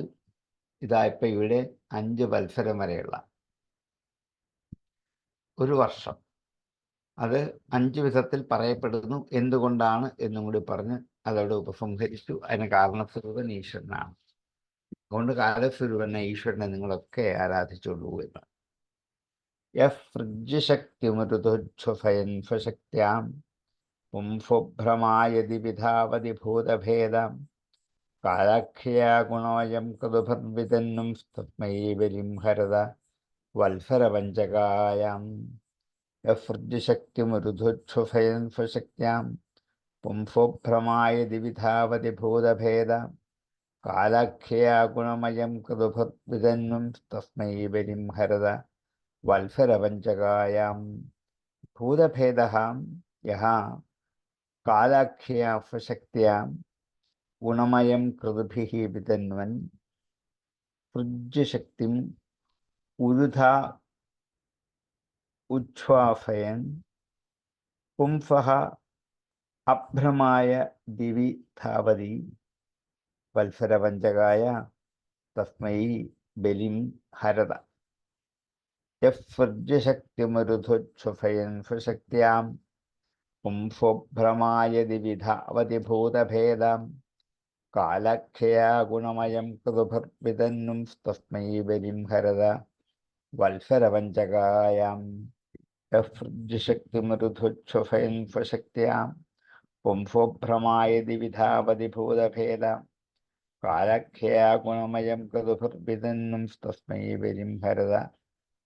Speaker 2: ഇതായപ്പോൾ ഇവിടെ 5 വത്സരം വരെയുള്ള ഒരു വർഷം, അത് 5 വിധത്തിൽ പറയപ്പെടുന്നു. എന്തുകൊണ്ടാണ് എന്നും കൂടി പറഞ്ഞ് അതോടെ ഉപസംഹരിച്ചു. അതിന് കാരണസ്വരൂപൻ ഈശ്വരനാണ്. അതുകൊണ്ട് കാലസ്വരൂപനെ ഈശ്വരനെ നിങ്ങളൊക്കെ ആരാധിച്ചുള്ളൂ എന്ന്. യഫ്ജശക്തിമരുതോച്ഛ്വസയൻ സ്വശക്ത്യാം പുംഫോഭ്രമായതി വിധാവതി ഭൂതഭേദം കാലാഖ്യാ ഗുണോയം കൃതുഭർവിതന്നും തസ്മൈ ബലിം ഹരത വത്സരപഞ്ചകായാം. യഫ്ജശക്തിമരുതോച്ഛ്വസയൻ സ്വശക്ത്യാം പുംഫോഭ്രമായതി വിധാവതി ഭൂതഭേദം കാലാഖ്യാ ഗുണമയം കൃതുഭർവിതന്നും തസ്മൈ ബലിം ഹരത വത്സരപഞ്ചകായാം. ഭൂതഭേദഃ യഃ കാലാഖ്യാ സ്വശക്ത്യാ ഗുണമയം കൃതുഭിः വിതന്വൻ സൃജ്യശക്തിം ഉരുധാ ഉച്ഛ്വാസയൻ പുംസഃ അഭ്രമായ ദിവി ധാവതി വത്സരപഞ്ചകായ തസ്മൈ ബലിം ഹരത. യഫ്ജശക്തിമരുധോച്ഛ്വസയൻ സ്വശക്ത്യാം പുംസോഭ്രമായതി വിധാവതി ഭൂതഭേദം കാലാഖ്യാ ഗുണമയം കൃതുഭർവിതന്നും തസ്മൈ ബലിം ഹരത വത്സരപഞ്ചകായാം. യഫ്ജശക്തിമരുധോച്ഛ്വസയൻ സ്വശക്ത്യാം പുംസോഭ്രമായതി വിധാവതി ഭൂതഭേദം കാലാഖ്യാ ഗുണമയം കൃതുഭർവിതന്നും തസ്മൈ ബലിം ഹരത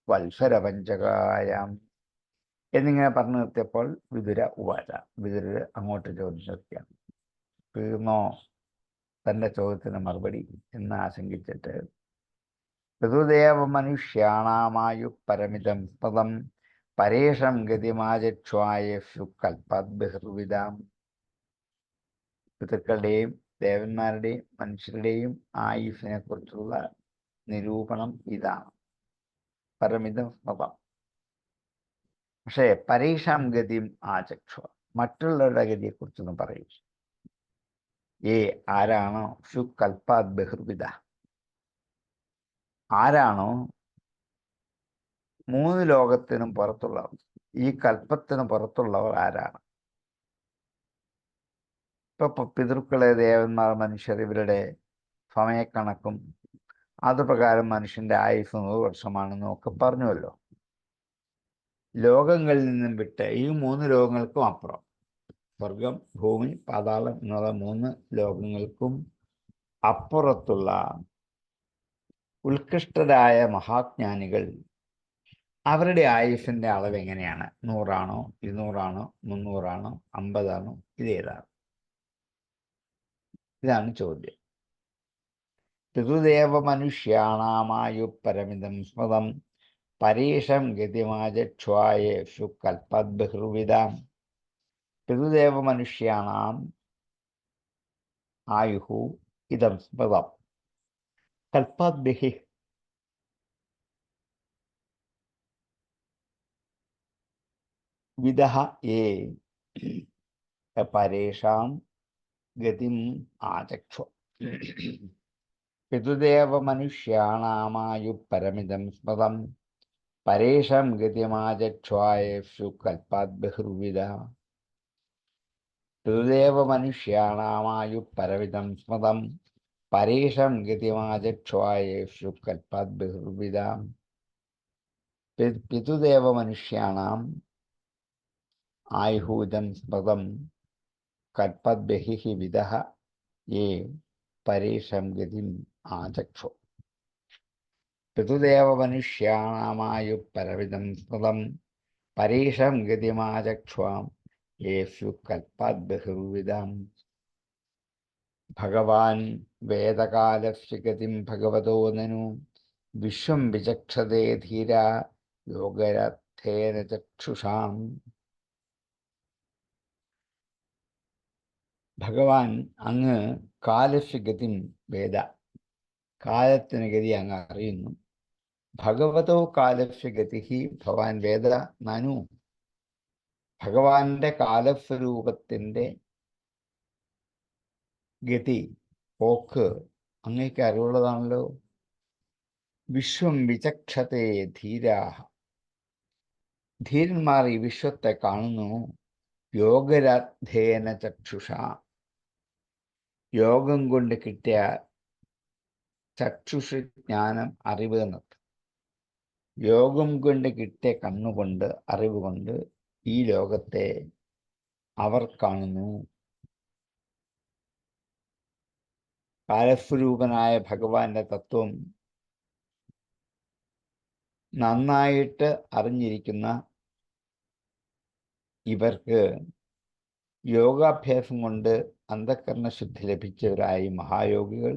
Speaker 2: വത്സരപഞ്ചകായാം. എന്നിങ്ങനെ പറഞ്ഞു നിർത്തിയപ്പോൾ വിതുര ഉവാച. വിതുരർ അങ്ങോട്ട് ചോദിച്ചൊക്കെയാണ്. തീർന്നോ തൻ്റെ ചോദ്യത്തിന് മറുപടി എന്ന് ആശങ്കിച്ചിട്ട് ഋതുദേവ മനുഷ്യാണാമായു പരമിതം പദം പരേഷം ഗതിമാചക്ഷ്വായേഷു കൽപദ്ബഹിർവിദാം. പിതൃക്കളുടെയും ദേവന്മാരുടെയും മനുഷ്യരുടെയും ആയുസ്സിനെ കുറിച്ചുള്ള നിരൂപണം ഇതാണ്. പരമിതം പദം. പക്ഷേ പരേഷാം ഗതിയും ആചക്ഷ, മറ്റുള്ളവരുടെ ഗതിയെക്കുറിച്ചൊന്നും പറയും. ആരാണോ കൽപാത് ബഹിർവിദ, ആരാണോ 3 ലോകത്തിനും പുറത്തുള്ളവർ, ഈ കൽപ്പത്തിന് പുറത്തുള്ളവർ ആരാണ്? ഇപ്പൊ പിതൃക്കളെ, ദേവന്മാർ, മനുഷ്യർ, ഇവരുടെ സമയക്കണക്കും അതുപ്രകാരം മനുഷ്യന്റെ ആയുസ് 100 വർഷമാണെന്നും ഒക്കെ പറഞ്ഞുവല്ലോ. ലോകങ്ങളിൽ നിന്നും വിട്ട് ഈ 3 ലോകങ്ങൾക്കും അപ്പുറം, സ്വർഗം, ഭൂമി, പാതാളം എന്നുള്ള 3 ലോകങ്ങൾക്കും അപ്പുറത്തുള്ള ഉത്കൃഷ്ടരായ മഹാജ്ഞാനികൾ, അവരുടെ ആയുസിന്റെ അളവ് എങ്ങനെയാണ്? 100 ആണോ, 200 ആണോ, 300 ആണോ, 50 ആണോ? ഇതേതാണ്? ഇതാണ് ചോദ്യം. പിതൃദേവ മനുഷ്യാണാമായു പരമിതം സ്മൃതം പരേഷം ഗതിമാചക്ഷ്വായേഷു കൽപദ്ബഹിർവിദാം. പിതൃദേവ മനുഷ്യാണാം ആയുഹു ഇദം സ്മൃതം കൽപദ്ഭിഃ വിദഃ യേ പരേഷാം ഗതിം ആചക്ഷു. പിതൃദേവ മനുഷ്യാണാമായു പരമിതം സ്മൃതം പരേഷം ഗതിമാചക്ഷ്വായേഷു കൽപദ്ബഹിർവിദാം. പിതൃദേവ മനുഷ്യാണാമായു പരമിതം സ്മൃതം പരേഷം ഗതിമാചക്ഷ്വായേഷു കൽപദ്ബഹിർവിദാം. പിതൃദേവ മനുഷ്യാണാം ആയുഹൂതം സ്മൃതം കൽപദ്ഭിഃ വിദഃ യേ പരേഷം ഗതിം ആചക്ഷു. പിതൃദേവ മനുഷ്യാണാമായു പരവിധം സ്മൃതം പരീഷം ഗതിമാചക്ഷ്വാം യേഷു കൽപ്പാത് ബഹുവിധം. ഭഗവാൻ വേദകാലസ്യ ഗതിം ഭഗവതോ നനു വിശ്വം വിചക്ഷതേ ധീര യോഗരഥേന ചക്ഷുഷാം. ഭഗവാൻ അങ്ങ് കാലസ്യ ഗതിം വേദ, കാലത്തിന് ഗതി അങ്ങ് അറിയുന്നു. ഭഗവതോ കാലസ്യ ഗതി ഭഗവാൻ വേദ നനു, ഭഗവാന്റെ കാലസ്വരൂപത്തിൻ്റെ ഗതി, പോക്ക് അങ്ങേക്ക് അറിവുള്ളതാണല്ലോ. വിശ്വം വിചക്ഷതേ ധീരാഹ, ധീരന്മാർ ഈ വിശ്വത്തെ കാണുന്നു. യോഗരഥേന ചക്ഷുഷ, യോഗം കൊണ്ട് കിട്ടിയ ചക്ഷുഷ ജ്ഞാനം, അറിവ് എന്നത്. യോഗം കൊണ്ട് കിട്ടിയ കണ്ണുകൊണ്ട്, അറിവ് കൊണ്ട് ഈ ലോകത്തെ അവർ കാണുന്നു. കാലസ്വരൂപനായ ഭഗവാന്റെ തത്വം നന്നായിട്ട് അറിഞ്ഞിരിക്കുന്ന ഇവർക്ക് യോഗാഭ്യാസം കൊണ്ട് അന്ധഃകരണശുദ്ധി ലഭിച്ചവരായി മഹായോഗികൾ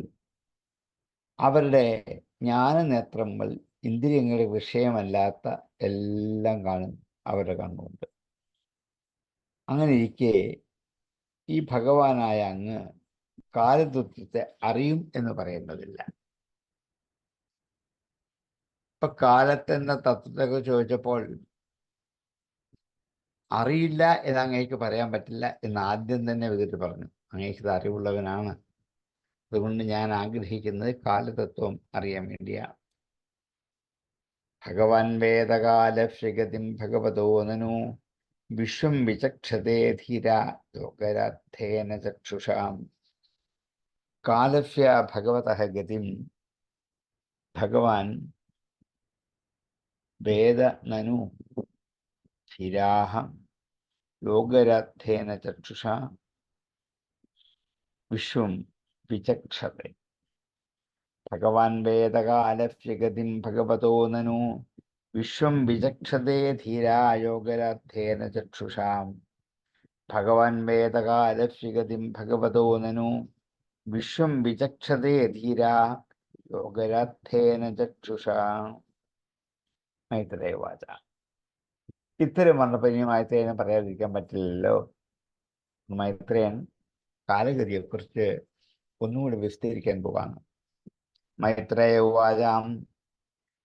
Speaker 2: അവരുടെ ജ്ഞാനനേത്രങ്ങൾ ഇന്ദ്രിയങ്ങളുടെ വിഷയമല്ലാത്ത എല്ലാം കാണും അവരുടെ കണ്ണുകൊണ്ട്. അങ്ങനെ ഇരിക്കെ ഈ ഭഗവാനായ അങ്ങ് കാലതത്വത്തെ അറിയും എന്ന് പറയേണ്ടതില്ല. ഇപ്പൊ കാലത്തിന്റെ തത്വത്തെ ചോദിച്ചപ്പോൾ അറിയില്ല എന്ന് അങ്ങേക്ക് പറയാൻ പറ്റില്ല എന്ന് ആദ്യം തന്നെ വിതിട്ട് പറഞ്ഞു. അങ്ങേക്ക് അറിവുള്ളവനാണ്. അതുകൊണ്ട് ഞാൻ ആഗ്രഹിക്കുന്നത് കാലതത്വം അറിയാൻ വേണ്ടിയാണ്. ഭഗവാൻ വേദകാലശ്രീഗതിം ഭഗവതോ നനു വിശ്വം വിചക്ഷതേ ധീര യോഗരഥേന ചക്ഷുഷാം. കാലസ്യ ഭഗവതഃ ഗതിം ഭഗവാൻ വേദ നനു ധീരാഹ യോഗരഥേന ചക്ഷുഷാ വിശ്വം വിചക്ഷതേ. ഭഗവാൻ വേദകാലസ്യ ഗതിം ഭഗവതോ നനു വിശ്വം വിചക്ഷതേ ധീരാ യോഗരഥേന ചക്ഷുഷാം. ഭഗവാൻ വേദകാലസ്യ ഗതിം ഭഗവതോ നനു വിശ്വം വിചക്ഷതേ ധീരാ യോഗരഥേന ചക്ഷുഷാ. മൈത്രേയ വാച. ഇത്തരം പറഞ്ഞപ്പോൾ ഇനി മൈത്രേയനെ പറയാതിരിക്കാൻ പറ്റില്ലല്ലോ. മൈത്രേയൻ കാലഗതിയെക്കുറിച്ച് ഒന്നുകൂടി വിസ്തരിക്കാൻ പോവാണ്. മൈത്രേയ ഉവാചാം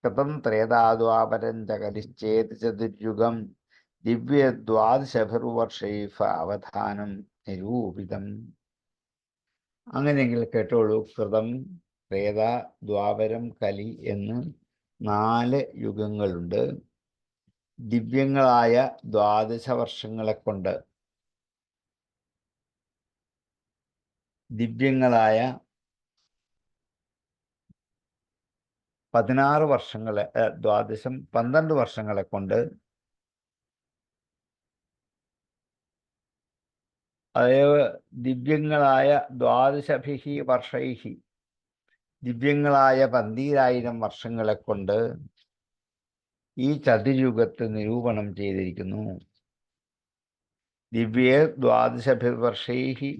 Speaker 2: കഥം ത്രേതാദ്വാപരം ചകരിശ്ചേത് ചതുര്യുഗം ദിവ്യദ്വാദശഭിർവർഷൈഫ അവധാനം നിരൂപിതം. അങ്ങനെയെങ്കിൽ കേട്ടോളൂ. കൃതം, ത്രേത, ദ്വാപരം, കലി എന്ന് 4 യുഗങ്ങളുണ്ട്. ദിവ്യങ്ങളായ 12 വർഷങ്ങളെ കൊണ്ട്, ദിവ്യങ്ങളായ 16 വർഷങ്ങളെ, 12 വർഷങ്ങളെ കൊണ്ട്, അതായത് ദിവ്യങ്ങളായ ദ്വാദശഭിഹി വർഷൈഹി, ദിവ്യങ്ങളായ 12,000 വർഷങ്ങളെ കൊണ്ട് ഈ ചതുര്യുഗത്തെ നിരൂപണം ചെയ്തിരിക്കുന്നു. ദിവ്യേ ദ്വാദശഭിർവർഷൈഹി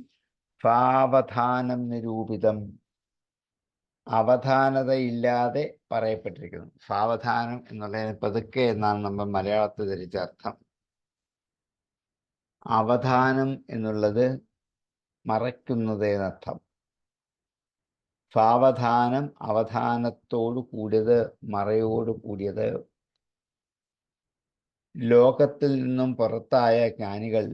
Speaker 2: ഫാവധാനം നിരൂപിതം. അവധാനതയില്ലാതെ പറയപ്പെട്ടിരിക്കുന്നു. സാവധാനം എന്നുള്ളതിന് പതുക്കെ എന്നാണ് നമ്മൾ മലയാളത്തിൽ ധരിച്ച അർത്ഥം. അവധാനം എന്നുള്ളത് മറയ്ക്കുന്നത് എന്നർത്ഥം. സാവധാനം അവധാനത്തോടു കൂടിയത്, മറയോട് കൂടിയത്. ലോകത്തിൽ നിന്നും പുറത്തായ ജ്ഞാനികൾ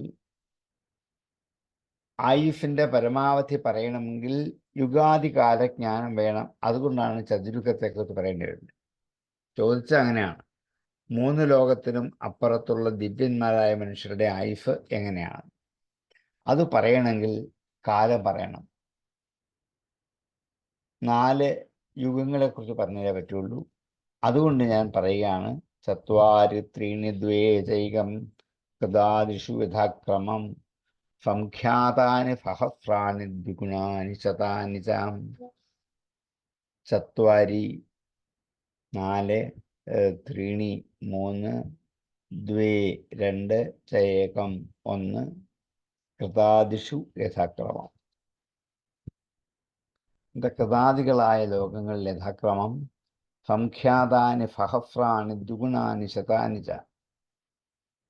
Speaker 2: ആയുസ്സിന്റെ പരമാവധി പറയണമെങ്കിൽ യുഗാദികാല ജ്ഞാനം വേണം. അതുകൊണ്ടാണ് ചതുര്യുഗത്തെക്കുറിച്ച് പറയേണ്ടി വരുന്നത്. ചോദിച്ചാൽ അങ്ങനെയാണ്. 3 ലോകത്തിനും അപ്പുറത്തുള്ള ദിവ്യന്മാരായ മനുഷ്യരുടെ ആയുസ് എങ്ങനെയാണ് അത് പറയണമെങ്കിൽ കാലം പറയണം. 4 യുഗങ്ങളെക്കുറിച്ച് പറഞ്ഞേ പറ്റുള്ളൂ. അതുകൊണ്ട് ഞാൻ പറയുകയാണ്. ചത്വാരി ത്രീണി ദ്വേ ചൈകം കൃതാദിഷു യഥാക്രമം സംഖ്യാതാനി സഹസ്രാണി ദ്വിഗുണാനി ശതാനി ചാം. ചത്വാരി 4 त्रीणि 3 द्वे 2 च 1 1 കൃതാദിഷു യഥാക്രമം. കൃതാദികളായ ലോകങ്ങളിൽ യഥാക്രമം സംഖ്യാതാനി സഹസ്രാണി ദ്വിഗുണാനി ശതാനി ച.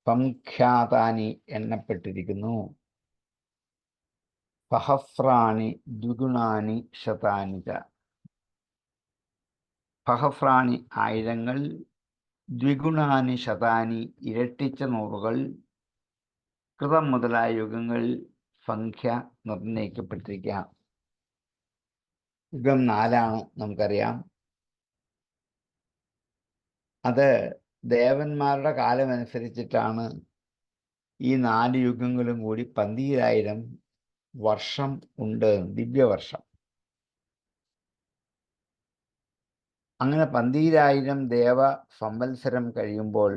Speaker 2: സംഖ്യാതാനി എണ്ണപ്പെട്ടിരിക്കുന്നു, സഹസ്രാണി ദ്വിഗുണാനി ശതാനി ച. സഹസ്രാണി ആയിരങ്ങൾ, ദ്വിഗുണാനി ശതാനി ഇരട്ടിച്ച നൂറുകൾ. കൃതം മുതലായ യുഗങ്ങളിൽ സംഖ്യ നിർണയിക്കപ്പെട്ടിരിക്കുക. യുഗം 4 നമുക്കറിയാം. അത് ദേവന്മാരുടെ കാലമനുസരിച്ചിട്ടാണ് ഈ 4 യുഗങ്ങളും കൂടി 12,000 വർഷം ഉണ്ട്, ദിവ്യവർഷം. അങ്ങനെ 12,000 ദേവ സംവത്സരം കഴിയുമ്പോൾ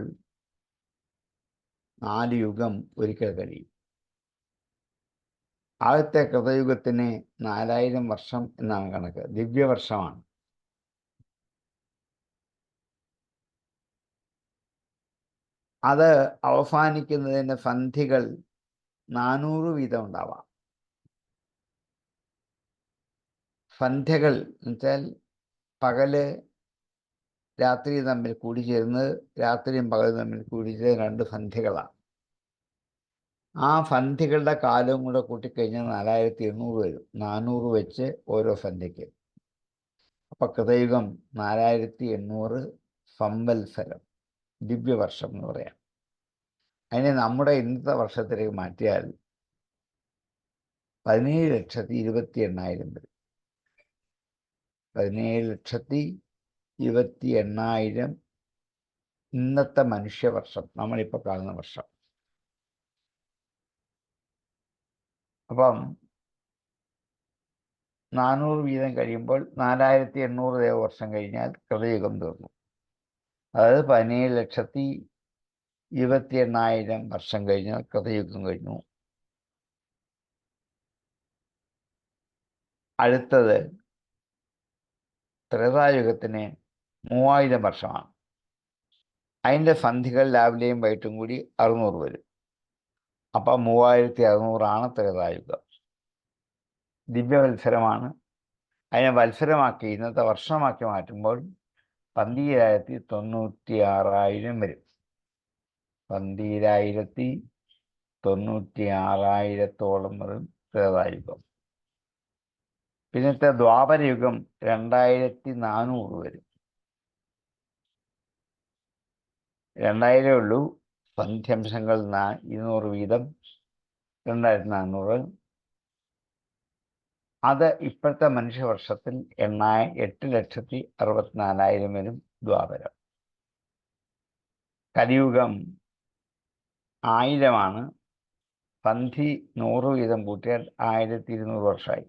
Speaker 2: 4 യുഗം ഒരിക്കൽ കഴിയും. ആദ്യത്തെ കൃതയുഗത്തിന് 4000 വർഷം എന്നാണ് കണക്ക്, ദിവ്യവർഷമാണ്. അത് അവസാനിക്കുന്നതിന് സന്ധികൾ 400 വീതം ഉണ്ടാവാം. സന്ധ്യകൾ എന്നുവെച്ചാൽ പകല് രാത്രി തമ്മിൽ കൂടിച്ചേരുന്നത്, രാത്രിയും പകലും തമ്മിൽ കൂടിച്ചേരുന്ന 2 സന്ധ്യകളാണ്. ആ സന്ധ്യകളുടെ കാലവും കൂടെ കൂട്ടിക്കഴിഞ്ഞാൽ 4800 വരും. 400 വെച്ച് ഓരോ സന്ധ്യയ്ക്ക്. അപ്പം കൃതയുഗം 4800 സംവത്സരം, ദിവ്യവർഷം എന്ന് പറയാം. അതിനെ നമ്മുടെ ഇന്നത്തെ വർഷത്തിലേക്ക് മാറ്റിയാൽ 17,28,000 വരും. 17,28,000 ഇന്നത്തെ മനുഷ്യവർഷം, നമ്മളിപ്പോൾ കാണുന്ന വർഷം. അപ്പം 400 വീതം കഴിയുമ്പോൾ 4800 ദേവവർഷം കഴിഞ്ഞാൽ കൃതയുഗം തീർന്നു. അതായത് 17,28,000 വർഷം കഴിഞ്ഞാൽ കൃതയുഗം കഴിഞ്ഞു. അടുത്തത് ത്രേതായുഗത്തിന് 3000 വർഷമാണ്. അതിൻ്റെ സന്ധികൾ രാവിലെയും വൈകിട്ടും കൂടി 600 വരും. അപ്പം 3600 ത്രേതായുഗം. ദിവ്യവത്സരമാണ്. അതിനെ വത്സരമാക്കി ഇന്നത്തെ വർഷമാക്കി മാറ്റുമ്പോൾ 12,96,000 വരും. 12,96,000 വരും ത്രേതായുഗം. പിന്നത്തെ ദ്വാപരയുഗം 2400 വരും. 2000 ഉള്ളൂ. സന്ധ്യംശങ്ങൾ 200 വീതം, 2400. അത് ഇപ്പോഴത്തെ മനുഷ്യവർഷത്തിൽ 8,64,000 വരും ദ്വാപരം. കലിയുഗം 1000. സന്ധി 100 വീതം കൂട്ടിയാൽ 1200 വർഷമായി.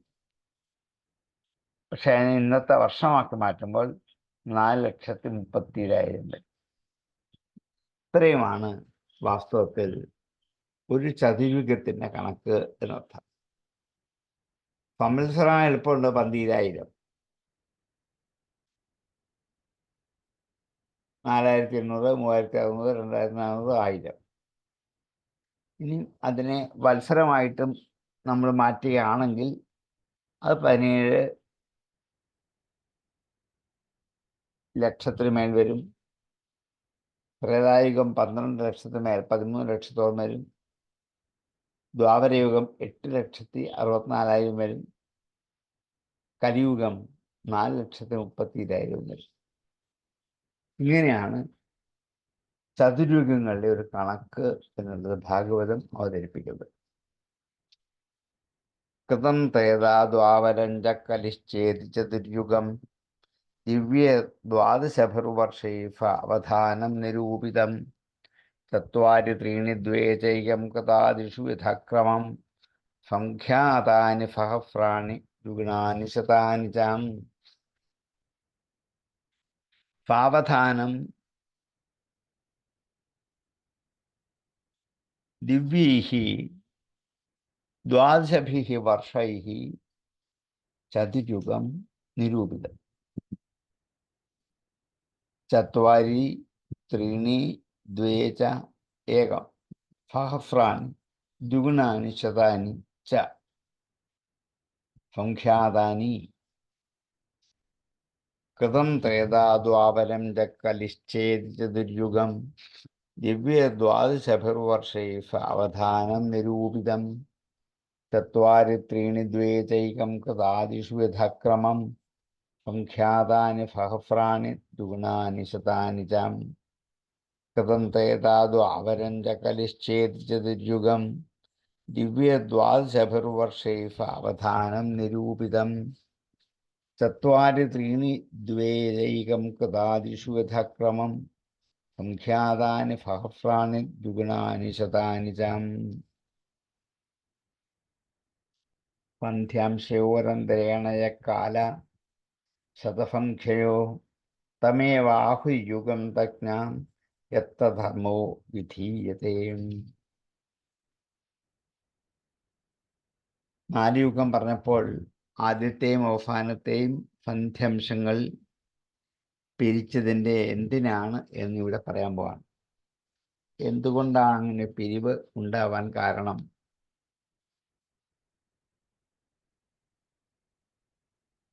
Speaker 2: പക്ഷെ അതിന് ഇന്നത്തെ വർഷമാക്കി മാറ്റുമ്പോൾ 4,37,000 വരും. ഇത്രയുമാണ് വാസ്തവത്തിൽ ഒരു ചതുർയുഗത്തിൻ്റെ കണക്ക് എന്നർത്ഥം. സംവത്സരം എളുപ്പമുണ്ട്, 12,000. 4,800, 3,600, 2,400, 1000. ഇനി അതിനെ വത്സരമായിട്ടും നമ്മൾ മാറ്റുകയാണെങ്കിൽ അത് 17 ലക്ഷത്തിന് മേൽ വരും. ത്രേതായുഗം 12 ലക്ഷത്തിന് മേൽ, 13 ലക്ഷത്തോളം വരും. ദ്വാപരയുഗം 8,64,000 വരും. കലിയുഗം 4,32,000 വരും. ഇങ്ങനെയാണ് ചതുർയുഗങ്ങളുടെ ഒരു കണക്ക് എന്നുള്ളത് ഭാഗവതം അവതരിപ്പിക്കുന്നത്. കൃതം ത്രേതാ ദ്വാപരം ച കലിശ്ചേതി ചതുർയുഗം ദിവ്യ ദ്വാദശഭർവർഷേ അവധാനം നിരൂപിതം. 4 त्रीणि 2 चैकं കൃതാദിഷു യഥാക്രമം സംഖ്യാതാനി സഹസ്രാണി ദ്വിഗുണാനി ശതാനി ച. സാവധാനം ദിവ്യൈഃ ദ്വാദശഭിഃ വർഷൈഃ ചതുർയുഗം നിരൂപിതം. चत्वारि त्रीणि द्वे च एकं सहस्राणि द्विगुणानि शतानि च संख्यातानि कृतं त्रेधा द्वापरं च कलिश्चेति चतुर्युगं दिव्यद्वादशभिर्वर्षैः सावधानं निरूपितं चत्वारि त्रीणि द्वे चैकं कृतादिषु यथाक्रमं संख्यातानि सहस्राणि द्विगुणानि शतानि च कृतं त्रेधा द्वापरं च कलिश्चेति चतुर्युगं दिव्यद्वादशभिर्वर्षैः सावधानं निरूपितं चत्वारि त्रीणि द्वे एकं कृतादिषु यथाक्रमं संख्यातानि सहस्राणि द्विगुणानि शतानि च पन्थ्यांशयोरन्तरेण यः काल शतसंख्ययो तमेवाहुर्युगं तज्ञां यत्तधर्मो വിധീയത്തെ. 4 യുഗം പറഞ്ഞപ്പോൾ ആദ്യത്തെയും അവസാനത്തെയും സന്ധ്യംശങ്ങൾ പിരിച്ചതിൻ്റെ എന്തിനാണ് എന്നിവിടെ പറയാൻ പോവാണ്. എന്തുകൊണ്ടാണ് അങ്ങനെ പിരിവ് ഉണ്ടാവാൻ കാരണം?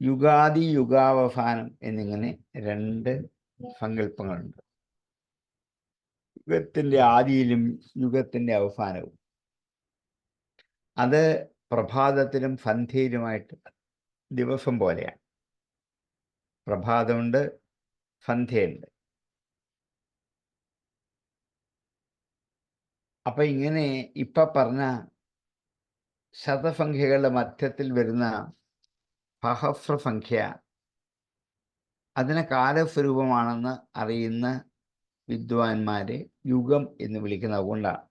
Speaker 2: യുഗാദി യുഗാവസാനം എന്നിങ്ങനെ 2 സങ്കല്പങ്ങളുണ്ട്. യുഗത്തിൻ്റെ ആദിയിലും യുഗത്തിൻ്റെ അവസാനവും. അത് പ്രഭാതത്തിലും സന്ധ്യയിലുമായിട്ട് ദിവസം പോലെയാണ്. പ്രഭാതമുണ്ട്, സന്ധ്യയുണ്ട്. അപ്പം ഇങ്ങനെ ഇപ്പം പറഞ്ഞ ശതസംഖ്യകളുടെ മധ്യത്തിൽ വരുന്ന സഹസ്രസംഖ്യ അതിനെ കാലസ്വരൂപമാണെന്ന് അറിയുന്ന വിദ്വാൻമാരെ യുഗം എന്ന് വിളിക്കുന്നത് കൊണ്ടാണ്.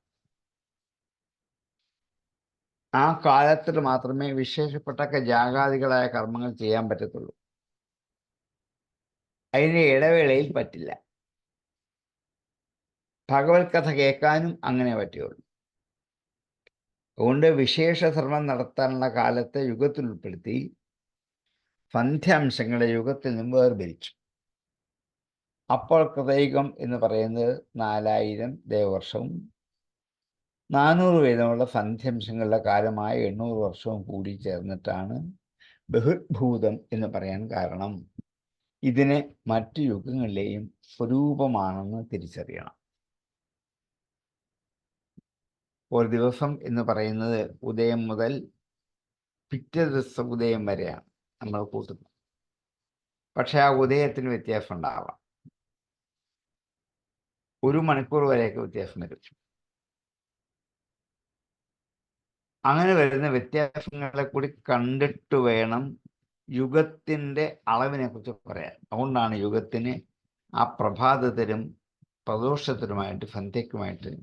Speaker 2: ആ കാലത്തിൽ മാത്രമേ വിശേഷപ്പെട്ട ജാഗാദികളായ കർമ്മങ്ങൾ ചെയ്യാൻ പറ്റത്തുള്ളൂ. അതിൻ്റെ ഇടവേളയിൽ പറ്റില്ല. ഭഗവത് കഥ കേൾക്കാനും അങ്ങനെ പറ്റുള്ളൂ. അതുകൊണ്ട് വിശേഷധർമ്മം നടത്താനുള്ള കാലത്തെ യുഗത്തിൽ ഉൾപ്പെടുത്തി സന്ധ്യാംശങ്ങളെ യുഗത്തിൽ നിന്നും വേർതിരിച്ചു. അപ്പോൾ കൃതയുഗം എന്ന് പറയുന്നത് 4000 ദേവവർഷവും 400 വീതമുള്ള സന്ധ്യാംശങ്ങളുടെ കാലമായ 800 വർഷവും കൂടി ചേർന്നിട്ടാണ് ബഹുഭൂതം എന്ന് പറയാൻ കാരണം. ഇതിനെ മറ്റു യുഗങ്ങളിലെയും സ്വരൂപമാണെന്ന് തിരിച്ചറിയണം. ഒരു ദിവസം എന്ന് പറയുന്നത് ഉദയം മുതൽ പിറ്റേ ദിവസം ഉദയം വരെയാണ് നമ്മൾ കൂട്ടുന്നത്. പക്ഷെ ആ ഉദയത്തിന് വ്യത്യാസം ഉണ്ടാവാം. 1 മണിക്കൂർ വരെയൊക്കെ വ്യത്യാസം വരും. അങ്ങനെ വരുന്ന വ്യത്യാസങ്ങളെ കൂടി കണ്ടിട്ട് വേണം യുഗത്തിൻ്റെ അളവിനെ കുറിച്ച് പറയാൻ. അതുകൊണ്ടാണ് യുഗത്തിന് ആ പ്രഭാതത്തിലും പ്രദോഷത്തിലുമായിട്ട് സന്ധ്യക്കുമായിട്ട്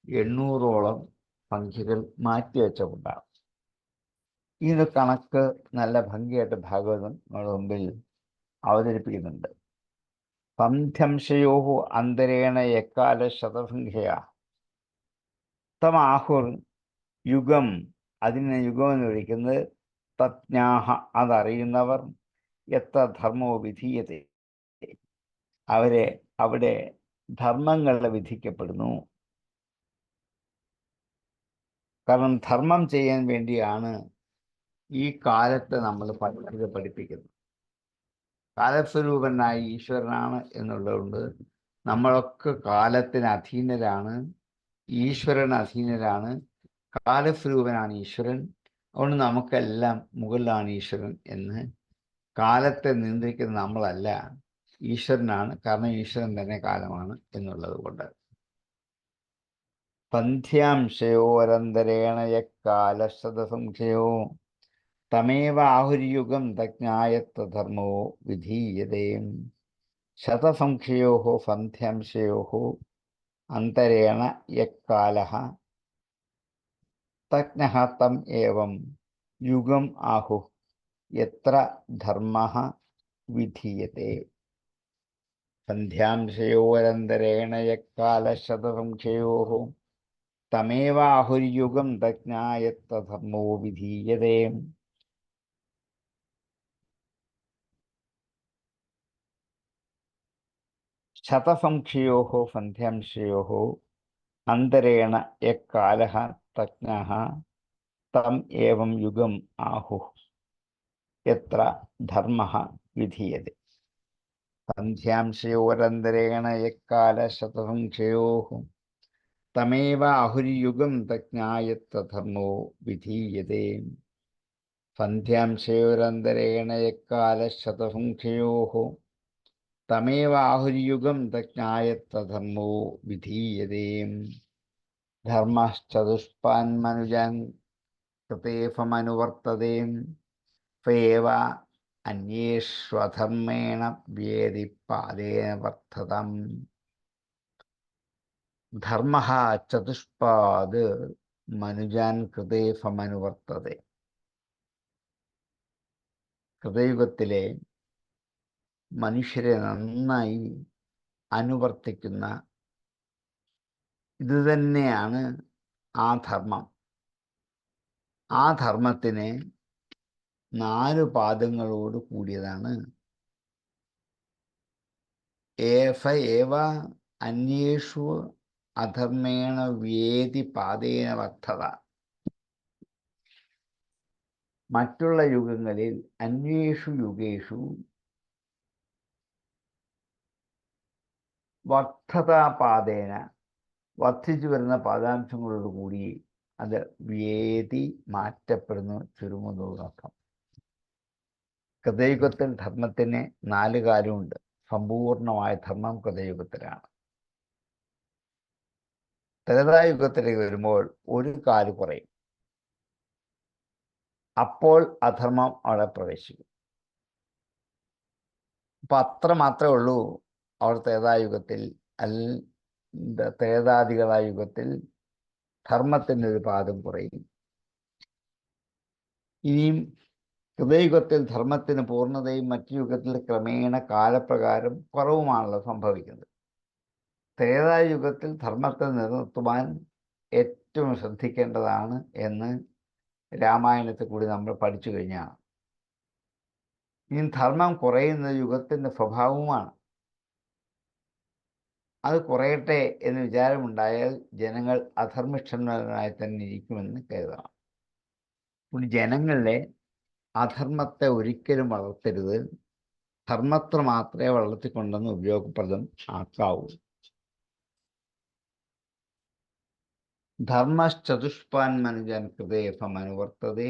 Speaker 2: 800ഓളം സംഖ്യകൾ മാറ്റിവെച്ചുകൊണ്ടാണ്. ഇത് കണക്ക് നല്ല ഭംഗിയായിട്ട് ഭാഗവതം നമ്മുടെ മുമ്പിൽ അവതരിപ്പിക്കുന്നുണ്ട്. സന്ധ്യംശയോ അന്തരേണ എക്കാല ശതസംഖ്യ തമാഹുർ യുഗം. അതിനെ യുഗം എന്ന് വിളിക്കുന്നത് തജ്ഞാഹ, അതറിയുന്നവർ, എത്ര ധർമ്മോ വിധീയത്തെ, അവിടെ ധർമ്മങ്ങൾ വിധിക്കപ്പെടുന്നു. കാരണം ധർമ്മം ചെയ്യാൻ വേണ്ടിയാണ് ഈ കാലത്ത് നമ്മൾ പഠിപ്പിക്കുന്നത്. കാലസ്വരൂപനായ ഈശ്വരനാണ് എന്നുള്ളതുകൊണ്ട് നമ്മളൊക്കെ കാലത്തിന് അധീനരാണ്, ഈശ്വരന് അധീനരാണ്. കാലസ്വരൂപനാണ് ഈശ്വരൻ. അതുകൊണ്ട് നമുക്കെല്ലാം മുകളിലാണ് ഈശ്വരൻ എന്ന്. കാലത്തെ നിയന്ത്രിക്കുന്ന നമ്മളല്ല, ഈശ്വരനാണ്. കാരണം ഈശ്വരൻ തന്നെ കാലമാണ് എന്നുള്ളത് കൊണ്ട്. സന്ധ്യാംശയോരന്തരേണ യക്കാലശതസംഖ്യയോ തമേവ ആഹുര്യുഗം തജ്ഞായത്ര ധർമ്മോ വിധീയതേ. ശതസംഖ്യയോ സന്ധ്യാംശയോ അന്തരേണ യക്കാലഃ തജ്ഞഃ തം ഏവം യുഗം ആഹു യത്ര ധർമ്മഃ വിധീയത്തെ. സന്ധ്യാംശയോരന്തരേണ യക്കാലശതസംഖ്യയോ തമേവ ആഹുര്യുഗം തജ്ഞായത്ര ധർമ്മോ വിധീയതേ. ശതസംഖ്യയോः സന്ധ്യാംശയോः അന്തരേണ യക്കാലഃ തജ്ഞാः തം ഏവം യുഗം ആഹുः യത്ര ധർമ്മഃ വിധീയത്തെ. സന്ധ്യാംശയോരന്തരേണ യക്കാലശതസംഖ്യയോः തമേവ ആഹുര്യുഗം തജ്ഞാ യത്ര ധർമ്മോ വിധീയത്തെ. സന്ധ്യാംശയോരന്തരേണ യക്കാലശതസംഖ്യയോः തമേവ ആഹുര്യുഗം തജ്ഞാ യത്ര ധർമ്മോ വിധീയത്തെ. ധർമ്മശ്ചതുഷ്പാന്മനുജാൻ കൃതേഫമനുവർത്തതേ ഫേവ അന്യേഷ്വധർമ്മേണ വേദി പാദേന വർത്തതം. ധർമ്മഃ ചതുഷ്പാദ് മനുജാൻ കൃതേഫമനുവർത്തതേ. കൃതയുഗത്തിലെ മനുഷ്യരെ നന്നായി അനുവർത്തിക്കുന്ന ഇതുതന്നെയാണ് ആ ധർമ്മം. ആ ധർമ്മത്തിന് 4 പാദങ്ങളോട് കൂടിയതാണ്. ഏവ അന്യേഷു അധർമ്മേണ വേദി പാദേന വർത്തത. മറ്റുള്ള യുഗങ്ങളിൽ അന്യേഷു യുഗേഷു വർദ്ധതാപാദേന വർദ്ധിച്ചു വരുന്ന പാദാംശങ്ങളോടുകൂടി അത് വേദി മാറ്റപ്പെടുന്നു, ചുരുങ്ങുന്നു എന്നർത്ഥം. കൃതയുഗത്തിൽ ധർമ്മത്തിന് 4 കാലമുണ്ട്. സമ്പൂർണമായ ധർമ്മം കൃതയുഗത്തിലാണ്. ത്രേതായുഗത്തിലേക്ക് വരുമ്പോൾ 1 കാല് കുറയും. അപ്പോൾ അധർമ്മം അവിടെ പ്രവേശിക്കും. അപ്പം അത്ര മാത്രമേ ഉള്ളൂ അവിടെ ത്രേതായുഗത്തിൽ. ത്രേതാധികളായ യുഗത്തിൽ ധർമ്മത്തിൻ്റെ 1 പാദം കുറയും. ഇനിയും കൃതയുഗത്തിൽ ധർമ്മത്തിന് പൂർണ്ണതയും മറ്റു യുഗത്തിൽ ക്രമേണ കാലപ്രകാരം കുറവുമാണല്ലോ സംഭവിക്കുന്നത്. ത്രേതായുഗത്തിൽ ധർമ്മത്തെ നിലനിർത്തുവാൻ ഏറ്റവും ശ്രദ്ധിക്കേണ്ടതാണ് എന്ന് രാമായണത്തിൽ കൂടി നമ്മൾ പഠിച്ചു കഴിഞ്ഞാണ്. ഇനി ധർമ്മം കുറയുന്ന യുഗത്തിൻ്റെ സ്വഭാവവുമാണ്. അത് കുറയട്ടെ എന്ന് വിചാരമുണ്ടായാൽ ജനങ്ങൾ അധർമ്മിഷ്ഠന്മാരായി തന്നെ ഇരിക്കുമെന്ന് കരുതണം. ജനങ്ങളിലെ അധർമ്മത്തെ ഒരിക്കലും വളർത്തരുത്. ധർമ്മത്തെ മാത്രമേ വളർത്തിക്കൊണ്ടെന്ന് ഉപയോഗപ്രദം ആക്കാവൂ. ധർമ്മശ്ചതുഷ്പാൻ മനുജൻ കൃതേഫമനുവർത്തതേ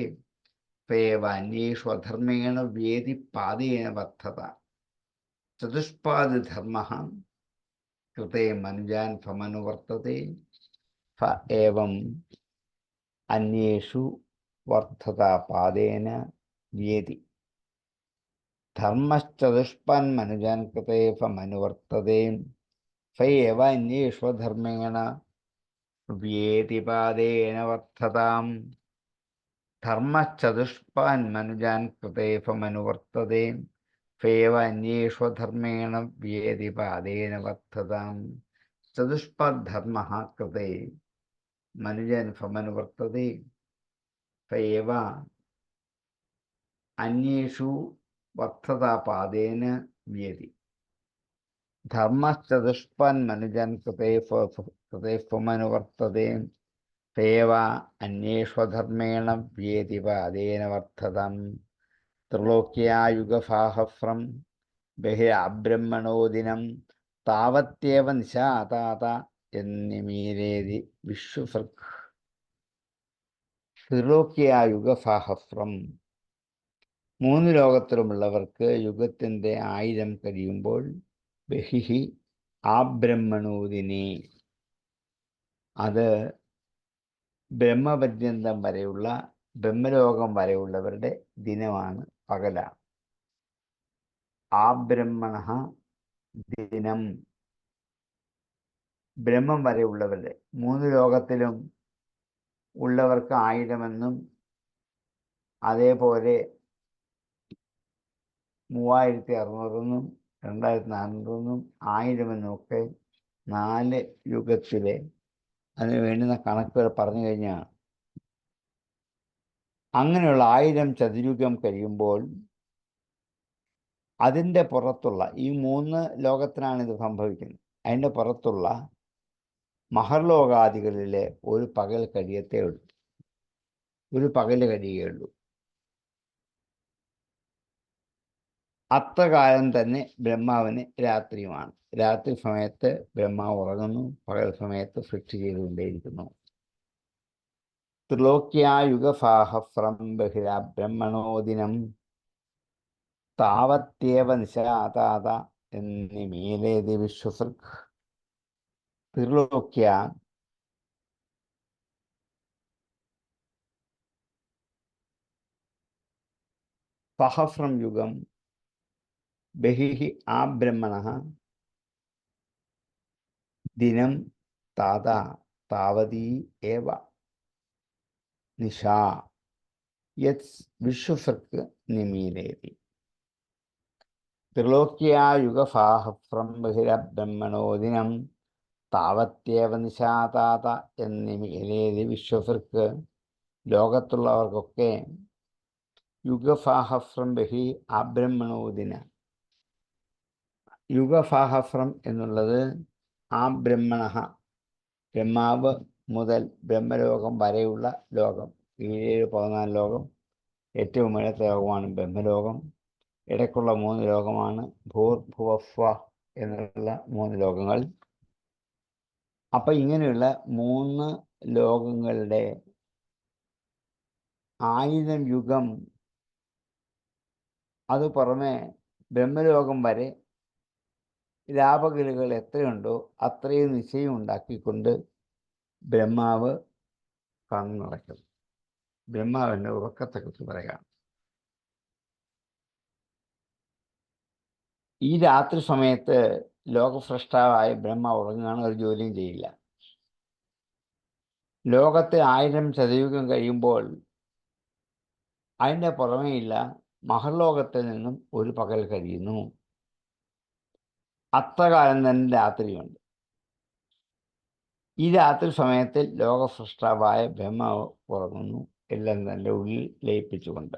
Speaker 2: ഫേവ അന്യേഷു അധർമ്മേണ വേദി പാദേന വർത്തത. ചതുഷ്പാദ് ധർമ്മഃ കൃതേ മനുജാൻ ഫമനുവർത്തതേ ഫ ഏവം അന്യേഷു വർത്തത പാദേന വേദി. ധർമ്മശ്ചതുഷ്പാൻ മനുജാൻ കൃതേ ഫമനുവർത്തതേ ഫ ഏവ അന്യേഷു ധർമ്മേണ വേദി പാദേന വർത്തതാം. ധർമ്മശ്ചതുഷ്പാൻ മനുജാൻ കൃതേ ഫമനുവർത്തതേ ഫേവ അന്യേഷു ധർമ്മേണ വേദി പാദേന വർത്തതാം. ചതുഷ്പാദ് ധർമ്മഃ കൃതേ മനുജൻ ഫമനുവർത്തതേ ഫേവ അന്യേഷു വർത്തതാ പാദേന വേദി. ധർമ്മശ്ചതുഷ്പാൻ മനുജൻ കൃതേ ഫമനുവർത്തതേ ഫേവ അന്യേഷു ധർമ്മേണ വേദി പാദേന വർത്തതാം. ത്രിലോക്യായുഗഫാഹഫ്രം ബഹിരാബ്രഹ്മണോ ദിനം താവത്യേവ നിശാതാത എന്നിമീരേതി വിശ്വസൃക്. ത്രിലോക്യായുഗഫാഹഫ്രം 3 ലോകത്തിലുമുള്ളവർക്ക് യുഗത്തിൻ്റെ 1000 കഴിയുമ്പോൾ ബഹിഹി ആബ്രഹ്മണോദിനെ, അത് ബ്രഹ്മപര്യന്തം വരെയുള്ള ബ്രഹ്മലോകം വരെയുള്ളവരുടെ ദിനമാണ്, പകലാണ്. ആബ്രഹ്മണ ദിനം, ബ്രഹ്മം വരെയുള്ളവരുടെ 3 ലോകത്തിലും ഉള്ളവർക്ക് 1000 എന്നും അതേപോലെ 3600 എന്നും 2400 എന്നും 1000 എന്നും ഒക്കെ 4 യുഗത്തിലെ അതിന് വേണ്ടുന്ന കണക്കുകൾ പറഞ്ഞു കഴിഞ്ഞാൽ അങ്ങനെയുള്ള 1000 ചതുര്യുഗം കഴിയുമ്പോൾ അതിൻ്റെ പുറത്തുള്ള ഈ 3 ലോകത്തിനാണ് ഇത് സംഭവിക്കുന്നത്. അതിൻ്റെ പുറത്തുള്ള മഹർലോകാദികളിലെ ഒരു പകൽ കഴിയത്തേ ഉള്ളൂ, ഒരു പകൽ കഴിയുകയുള്ളൂ. അത്ര കാലം തന്നെ ബ്രഹ്മാവിന് രാത്രിയുമാണ്. രാത്രി സമയത്ത് ബ്രഹ്മാവ് ഉറങ്ങുന്നു, പകൽ സമയത്ത് സൃഷ്ടി ചെയ്തുകൊണ്ടേയിരിക്കുന്നു. ത്രിലോക്യായുഗസാഹസ്രം ബഹിരാ ബ്രഹ്മണോദിനം താവത്യേവ നിശാതാത എന്നിമീലേതി വിശ്വസൃക്. ത്രിലോക്യ സഹസ്രം യുഗം ബഹിഃ ആബ്രഹ്മണഃ ദിനം താത താവതീ ഏവ നിശാ യത് വിശ്വസൃക് നിമീലേതി. ത്രിലോക്യായുഗസാഹസ്രം ബഹിരബ്രഹ്മണോ ദിനം താവത്യേവ നിശാതാത എന്നിമീലേതി വിശ്വസൃക്. ലോകത്തുള്ളവർക്കൊക്കെ യുഗസാഹസ്രം ബഹി ആബ്രഹ്മണോദിന. യുഗസാഹസ്രം എന്നുള്ളത് ആബ്രഹ്മണ, ബ്രഹ്മാവ് മുതൽ ബ്രഹ്മലോകം വരെയുള്ള ലോകം. 14 ലോകം. ഏറ്റവും ഇടത്തെ ലോകമാണ് ബ്രഹ്മലോകം. ഇടയ്ക്കുള്ള 3 ലോകമാണ് ഭൂർഭുവസ്വ എന്നുള്ള 3 ലോകങ്ങൾ. അപ്പം ഇങ്ങനെയുള്ള 3 ലോകങ്ങളുടെ 1000 യുഗം, അത് പുറമെ ബ്രഹ്മലോകം വരെ രാപകലുകൾ എത്രയുണ്ടോ അത്രയും നിശ്ചയം ഉണ്ടാക്കിക്കൊണ്ട് ബ്രഹ്മാവ് കണ്ണടയ്ക്കുന്നു. ബ്രഹ്മാവിൻ്റെ ഉറക്കത്തെക്കുറിച്ച് പറയാം. ഈ രാത്രി സമയത്ത് ലോകസ്രഷ്ടാവായ ബ്രഹ്മ ഉറങ്ങുകയാണ്, ഒരു ജോലിയും ചെയ്യില്ല. ലോകത്തെ 1000 ശതയുഗം കഴിയുമ്പോൾ അതിൻ്റെ പുറമേയില്ല മഹർലോകത്തിൽ നിന്നും ഒരു പകൽ കഴിയുന്നു. അത്ര കാലം തന്നെ രാത്രിയുണ്ട്. ഈ രാത്രി സമയത്തിൽ ലോകസൃഷ്ടാവായ ബ്രഹ്മാവ് ഉറങ്ങുന്നു, എല്ലാം തൻ്റെ ഉള്ളിൽ ലയിപ്പിച്ചുകൊണ്ട്.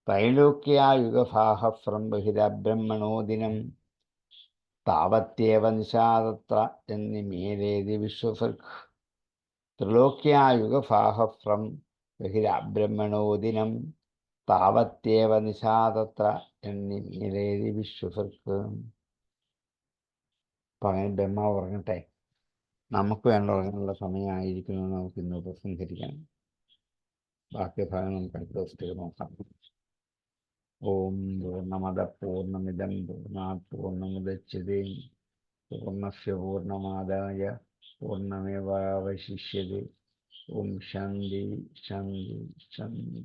Speaker 2: ത്രൈലോക്യായുഗസാഹസ്രം ബഹിരബ്രഹ്മണോ ദിനം താവത്യേവ നിശാതത്ര എന്നിമീലേതി വിശ്വസൃക്. ത്രിലോക്യായുഗസാഹസ്രം ബഹിരബ്രഹ്മണോ ദിനം താവത്യേവ നിശാതത്ര എന്നിമീലേതി വിശ്വസൃക്. അപ്പം അങ്ങനെ ബ്രഹ്മാവ് ഉറങ്ങട്ടെ, നമുക്ക് വേണ്ട ഉറങ്ങാനുള്ള സമയമായിരിക്കുന്നു. നമുക്ക് ഇന്ന് ഉപസംഹരിക്കാം. ബാക്കി ഭാഗം നമുക്ക് അടുത്ത ദിവസത്തേക്ക് നോക്കാം. ഓം പൂർണ്ണമദ പൂർണ്ണമിദം പൂർണ്ണാത് പൂർണ്ണമുദച്യതേ പൂർണ്ണസ്യ പൂർണ്ണമാദായ പൂർണ്ണമേവാവശിഷ്യതേ. ഓം ശാന്തി ശാന്തി ശാന്തി.